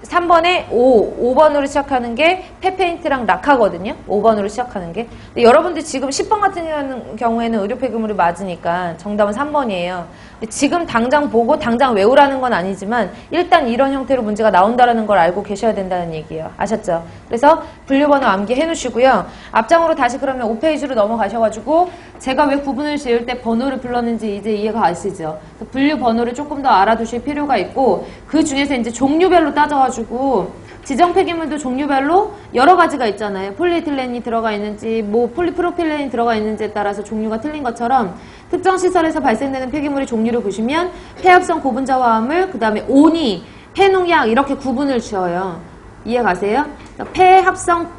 3번에 5번으로 시작하는 게 폐페인트랑 락하거든요. 5번으로 시작하는 게. 근데 여러분들 지금 10번 같은 경우에는 의료 폐기물이 맞으니까 정답은 3번이에요. 지금 당장 보고 당장 외우라는 건 아니지만 일단 이런 형태로 문제가 나온다는 걸 알고 계셔야 된다는 얘기예요. 아셨죠? 그래서 분류번호 암기해 놓으시고요. 앞장으로 다시 그러면 5페이지로 넘어가셔가지고 제가 왜 구분을 지을 때 번호를 불렀는지 이제 이해가 가시죠? 분류 번호를 조금 더 알아두실 필요가 있고 그 중에서 이제 종류별로 따져가지고 지정 폐기물도 종류별로 여러 가지가 있잖아요. 폴리에틸렌이 들어가 있는지 뭐 폴리프로필렌이 들어가 있는지에 따라서 종류가 틀린 것처럼 특정 시설에서 발생되는 폐기물의 종류를 보시면 폐합성 고분자화 합물, 그 다음에 오니, 폐농약 이렇게 구분을 지어요. 이해 가세요? 폐합성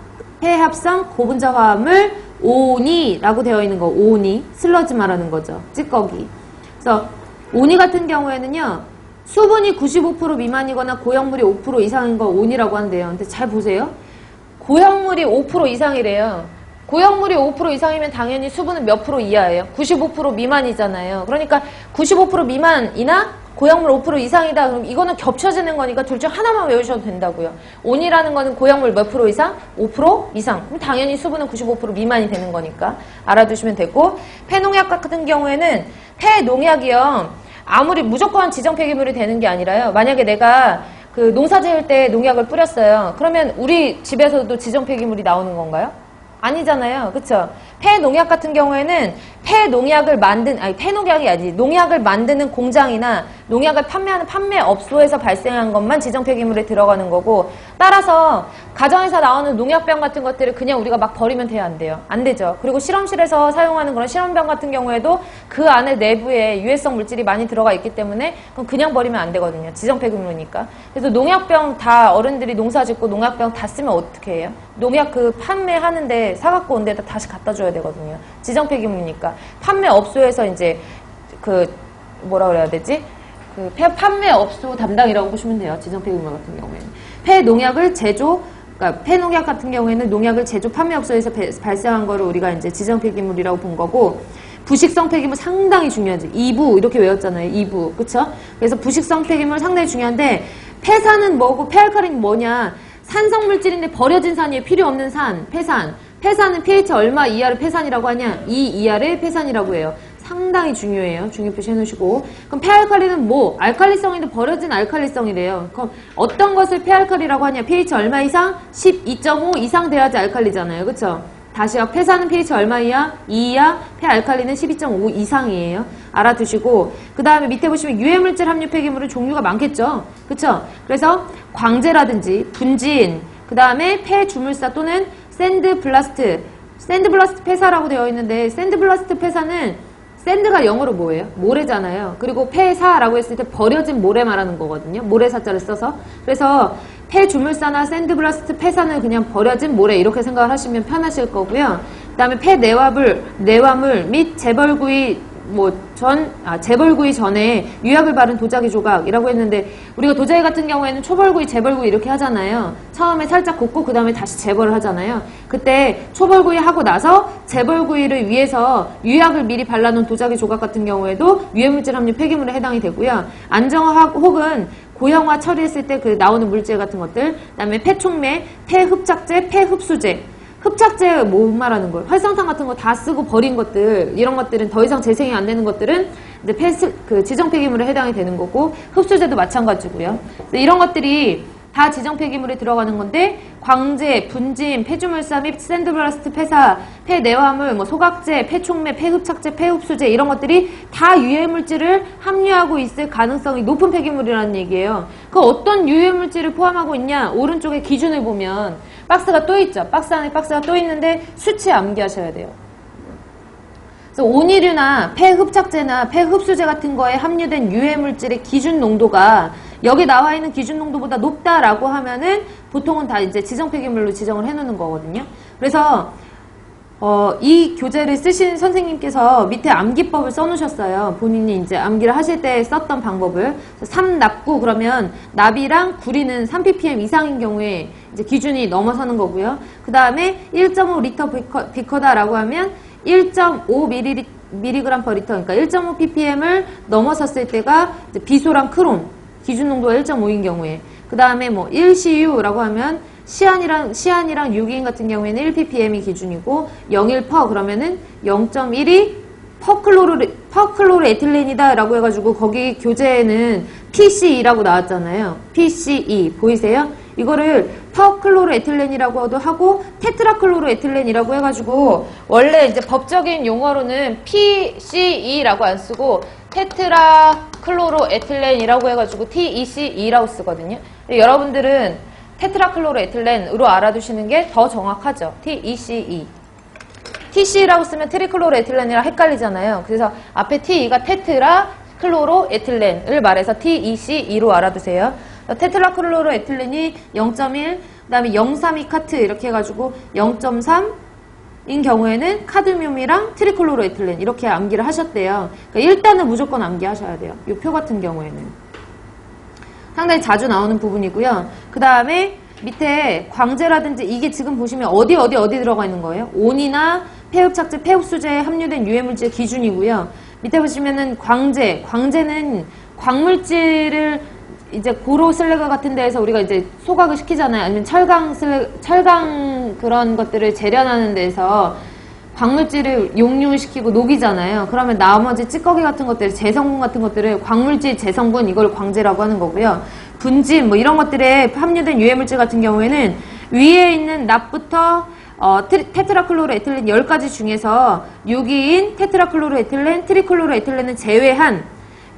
고분자화 합물 오니라고 되어 있는 거 오니 슬러지 말하는 거죠. 찌꺼기. 그래서 오니 같은 경우에는요. 수분이 95% 미만이거나 고형물이 5% 이상인 거 온이라고 한대요. 근데 잘 보세요. 고형물이 5% 이상이래요. 고형물이 5% 이상이면 당연히 수분은 몇 프로 이하예요? 95% 미만이잖아요. 그러니까 95% 미만이나 고형물 5% 이상이다. 그럼 이거는 겹쳐지는 거니까 둘 중 하나만 외우셔도 된다고요. 온이라는 거는 고형물 몇 프로 이상? 5% 이상. 그럼 당연히 수분은 95% 미만이 되는 거니까 알아두시면 되고 폐농약 같은 경우에는 폐농약이요. 아무리 무조건 지정 폐기물이 되는 게 아니라요. 만약에 내가 그 농사 지을 때 농약을 뿌렸어요. 그러면 우리 집에서도 지정 폐기물이 나오는 건가요? 아니잖아요. 그쵸? 폐농약 같은 경우에는 폐농약을 폐농약이 아니지. 농약을 만드는 공장이나 농약을 판매하는 판매업소에서 발생한 것만 지정 폐기물에 들어가는 거고 따라서 가정에서 나오는 농약병 같은 것들을 그냥 우리가 막 버리면 돼요? 안 돼요? 안 되죠. 그리고 실험실에서 사용하는 그런 실험병 같은 경우에도 그 안에 내부에 유해성 물질이 많이 들어가 있기 때문에 그냥 버리면 안 되거든요. 지정 폐기물이니까. 그래서 농약병 다 어른들이 농사 짓고 농약병 다 쓰면 어떻게 해요? 농약 그 판매하는데 사갖고 온 데다 다시 갖다 줘야 되거든요. 지정 폐기물이니까. 판매업소에서 이제 그 뭐라 그래야 되지? 그 판매업소 담당이라고 보시면 돼요. 지정 폐기물 같은 경우에는. 폐농약을 그러니까 폐농약 같은 경우에는 농약을 제조 판매업소에서 발생한 거를 우리가 이제 지정 폐기물이라고 본 거고 부식성 폐기물 상당히 중요하지. 2부 이렇게 외웠잖아요. 2부. 그쵸? 그래서 부식성 폐기물 상당히 중요한데 폐산은 뭐고 폐알칼리는 뭐냐? 산성 물질인데 버려진 산이에요. 필요 없는 산, 폐산. 폐산은 pH 얼마 이하를 폐산이라고 하냐? 2 이하를 폐산이라고 해요. 상당히 중요해요. 중요 표시 해놓으시고. 그럼 폐알칼리는 뭐? 알칼리성인데 버려진 알칼리성이래요. 그럼 어떤 것을 폐알칼리라고 하냐? pH 얼마 이상? 12.5 이상 돼야지 알칼리잖아요. 그쵸? 다시요. 폐산은 pH 얼마 이하? 2 이하. 폐알칼리는 12.5 이상이에요. 알아두시고 그 다음에 밑에 보시면 유해물질 함유 폐기물은 종류가 많겠죠. 그쵸? 그래서 광제라든지 분진 그 다음에 폐주물사 또는 샌드블라스트 폐사라고 되어 있는데 샌드블라스트 폐사는 샌드가 영어로 뭐예요? 모래잖아요. 그리고 폐사라고 했을 때 버려진 모래 말하는 거거든요. 모래사자를 써서. 그래서 폐주물사나 샌드블라스트 폐사는 그냥 버려진 모래 이렇게 생각을 하시면 편하실 거고요. 그 다음에 내화물 및 재벌구이 전에 유약을 바른 도자기 조각이라고 했는데 우리가 도자기 같은 경우에는 초벌구이, 재벌구이 이렇게 하잖아요. 처음에 살짝 굽고 그 다음에 다시 재벌을 하잖아요. 그때 초벌구이 하고 나서 재벌구이를 위해서 유약을 미리 발라놓은 도자기 조각 같은 경우에도 유해물질 함유 폐기물에 해당이 되고요. 안정화 혹은 고형화 처리했을 때 그 나오는 물질 같은 것들, 그 다음에 폐촉매, 폐흡착제, 폐흡수제. 흡착제 뭐 말하는 거예요? 활성탄 같은 거 다 쓰고 버린 것들 이런 것들은 더 이상 재생이 안 되는 것들은 이제 지정 폐기물에 해당이 되는 거고 흡수제도 마찬가지고요. 이런 것들이 다 지정 폐기물에 들어가는 건데 광제, 분진, 폐주물사 및 샌드블라스트 폐사, 폐내화물, 뭐 소각제, 폐촉매, 폐흡착제, 폐흡수제 이런 것들이 다 유해물질을 함유하고 있을 가능성이 높은 폐기물이라는 얘기예요. 그 어떤 유해물질을 포함하고 있냐? 오른쪽에 기준을 보면 박스가 또 있죠. 박스 안에 박스가 또 있는데 수치 암기하셔야 돼요. 그래서 온이류나 폐흡착제나 폐흡수제 같은 거에 함유된 유해물질의 기준 농도가 여기 나와 있는 기준 농도보다 높다라고 하면은 보통은 다 이제 지정 폐기물로 지정을 해놓는 거거든요. 그래서 이 교재를 쓰신 선생님께서 밑에 암기법을 써놓으셨어요. 본인이 이제 암기를 하실 때 썼던 방법을. 3납구 그러면 납이랑 구리는 3ppm 이상인 경우에 이제 기준이 넘어서는 거고요. 그 다음에 1.5리터 비커다라고 하면 1.5mg per 리터, 그러니까 1.5ppm을 넘어섰을 때가 이제 비소랑 크롬 기준 농도가 1.5인 경우에. 그 다음에 뭐 1CU라고 하면 시안이랑 유기인 같은 경우에는 1ppm이 기준이고 0.1퍼 그러면은 0.1이 퍼클로르에틸렌이다 라고 해가지고 거기 교재에는 PCE라고 나왔잖아요. PCE 보이세요? 이거를 퍼클로르에틸렌이라고도 하고 테트라클로르에틸렌이라고 해가지고 원래 이제 법적인 용어로는 PCE라고 안 쓰고 테트라클로로에틸렌이라고 해가지고 TECE라고 쓰거든요. 여러분들은 테트라클로로에틸렌으로 알아두시는 게 더 정확하죠. TECE. TC라고 쓰면 트리클로로에틸렌이랑 헷갈리잖아요. 그래서 앞에 T가 테트라클로로에틸렌을 말해서 TECE로 알아두세요. 테트라클로로에틸렌이 0.1, 그 다음에 0.32 카트 이렇게 해가지고 0.3인 경우에는 카드뮴이랑 트리클로로에틸렌 이렇게 암기를 하셨대요. 그러니까 일단은 무조건 암기하셔야 돼요. 이 표 같은 경우에는. 상당히 자주 나오는 부분이고요. 그 다음에 밑에 광제라든지 이게 지금 보시면 어디 들어가 있는 거예요? 온이나 폐흡착제, 폐흡수제에 함유된 유해물질 기준이고요. 밑에 보시면은 광제는 광물질을 이제 고로 슬래그 같은 데에서 우리가 이제 소각을 시키잖아요. 아니면 철강 그런 것들을 재련하는 데서 광물질을 용융시키고 녹이잖아요. 그러면 나머지 찌꺼기 같은 것들, 재성분 같은 것들을 광물질 재성분 이걸 광제라고 하는 거고요. 분진 뭐 이런 것들에 함유된 유해물질 같은 경우에는 위에 있는 납부터 테트라클로로에틸렌 10가지 중에서 유기인, 테트라클로로에틸렌, 트리클로로에틸렌은 제외한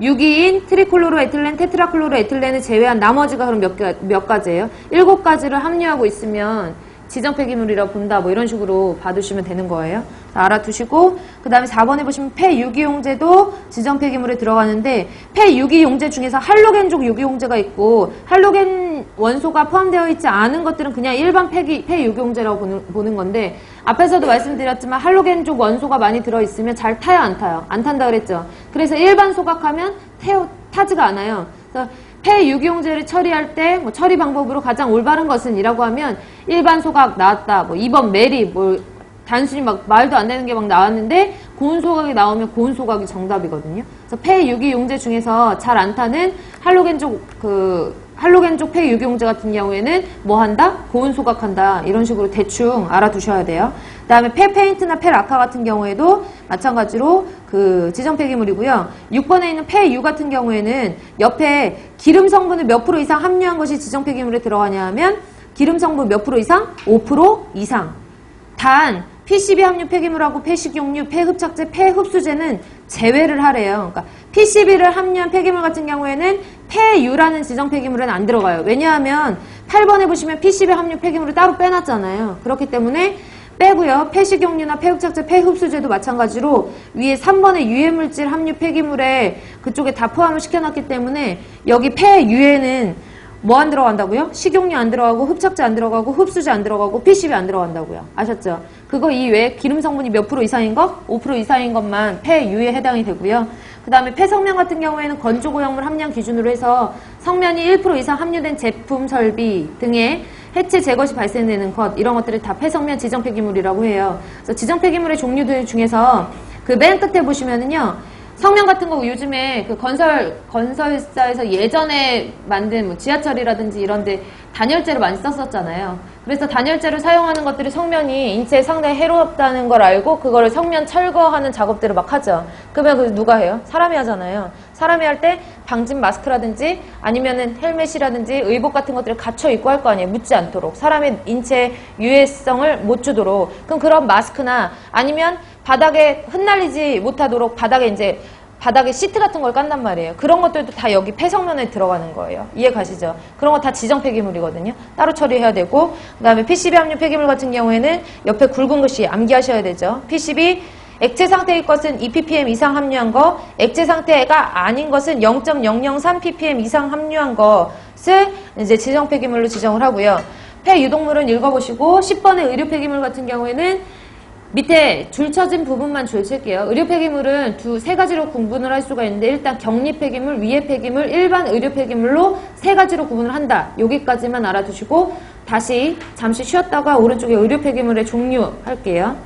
유기인, 트리클로로에틸렌, 테트라클로로에틸렌을 제외한 나머지가 그럼 몇 가지예요? 7가지를 함유하고 있으면 지정폐기물이라고 본다 뭐 이런 식으로 봐두시면 되는 거예요. 자, 알아두시고 그 다음에 4번에 보시면 폐유기용제도 지정폐기물에 들어가는데 폐유기용제 중에서 할로겐족 유기용제가 있고 할로겐 원소가 포함되어 있지 않은 것들은 그냥 일반 폐유기용제라고 보는 건데 앞에서도 말씀드렸지만 할로겐족 원소가 많이 들어있으면 잘 타요 안 타요? 안 탄다 그랬죠. 그래서 일반 소각하면 타지가 않아요. 그래서 폐유기용제를 처리할 때 뭐 처리 방법으로 가장 올바른 것은 이라고 하면 일반 소각 나왔다. 뭐 2번 메리 뭐 단순히 막 말도 안 되는 게 막 나왔는데 고온 소각이 나오면 고온 소각이 정답이거든요. 그래서 폐유기용제 중에서 잘 안 타는 할로겐족 폐유기용제 같은 경우에는 뭐 한다? 고온 소각한다. 이런 식으로 대충 알아두셔야 돼요. 그 다음에 폐페인트나 폐라카 같은 경우에도 마찬가지로 그 지정폐기물이고요. 6번에 있는 폐유 같은 경우에는 옆에 기름 성분을 몇 프로 이상 함유한 것이 지정폐기물에 들어가냐 하면 기름 성분 몇 프로 이상? 5% 이상. 단 PCB 함유 폐기물하고 폐식용유, 폐흡착제, 폐흡수제는 제외를 하래요. 그러니까 PCB를 함유한 폐기물 같은 경우에는 폐유라는 지정 폐기물은 안 들어가요. 왜냐하면 8번에 보시면 PCB 함유 폐기물을 따로 빼놨잖아요. 그렇기 때문에 빼고요. 폐식용유나 폐흡착제, 폐흡수제도 마찬가지로 위에 3번의 유해물질 함유 폐기물에 그쪽에 다 포함을 시켜놨기 때문에 여기 폐유해는 뭐 안 들어간다고요? 식용유 안 들어가고 흡착제 안 들어가고 흡수제 안 들어가고 PCB 안 들어간다고요. 아셨죠? 그거 이외에 기름 성분이 몇 프로 이상인 것? 5% 이상인 것만 폐유에 해당이 되고요. 그 다음에 폐성면 같은 경우에는 건조고형물 함량 기준으로 해서 성면이 1% 이상 함유된 제품, 설비 등의 해체 제거 시 발생되는 것 이런 것들을 다 폐성면 지정폐기물이라고 해요. 그래서 지정폐기물의 종류들 중에서 그 맨 끝에 보시면은요. 성면 같은 거 요즘에 그 건설사에서 예전에 만든 뭐 지하철이라든지 이런데 단열재를 많이 썼었잖아요. 그래서 단열재를 사용하는 것들이 성면이 인체에 상당히 해롭다는 걸 알고 그거를 성면 철거하는 작업들을 막 하죠. 그러면 그 누가 해요? 사람이 하잖아요. 사람이 할 때 방진 마스크라든지 아니면은 헬멧이라든지 의복 같은 것들을 갖춰 입고 할 거 아니에요. 묻지 않도록. 사람의 인체 유해성을 못 주도록. 그럼 그런 마스크나 아니면 바닥에 흩날리지 못하도록 바닥에 시트 같은 걸 깐단 말이에요. 그런 것들도 다 여기 폐성면에 들어가는 거예요. 이해 가시죠? 그런 거 다 지정 폐기물이거든요. 따로 처리해야 되고 그 다음에 PCB 함유 폐기물 같은 경우에는 옆에 굵은 글씨 암기하셔야 되죠. PCB 액체 상태의 것은 2ppm 이상 함유한 거, 액체 상태가 아닌 것은 0.003ppm 이상 함유한 것을 이제 지정 폐기물로 지정을 하고요. 폐유독물은 읽어보시고 10번의 의료 폐기물 같은 경우에는 밑에 줄 쳐진 부분만 줄 칠게요. 의료 폐기물은 세 가지로 구분을 할 수가 있는데 일단 격리 폐기물, 위해 폐기물, 일반 의료 폐기물로 세 가지로 구분을 한다. 여기까지만 알아두시고 다시 잠시 쉬었다가 오른쪽에 의료 폐기물의 종류 할게요.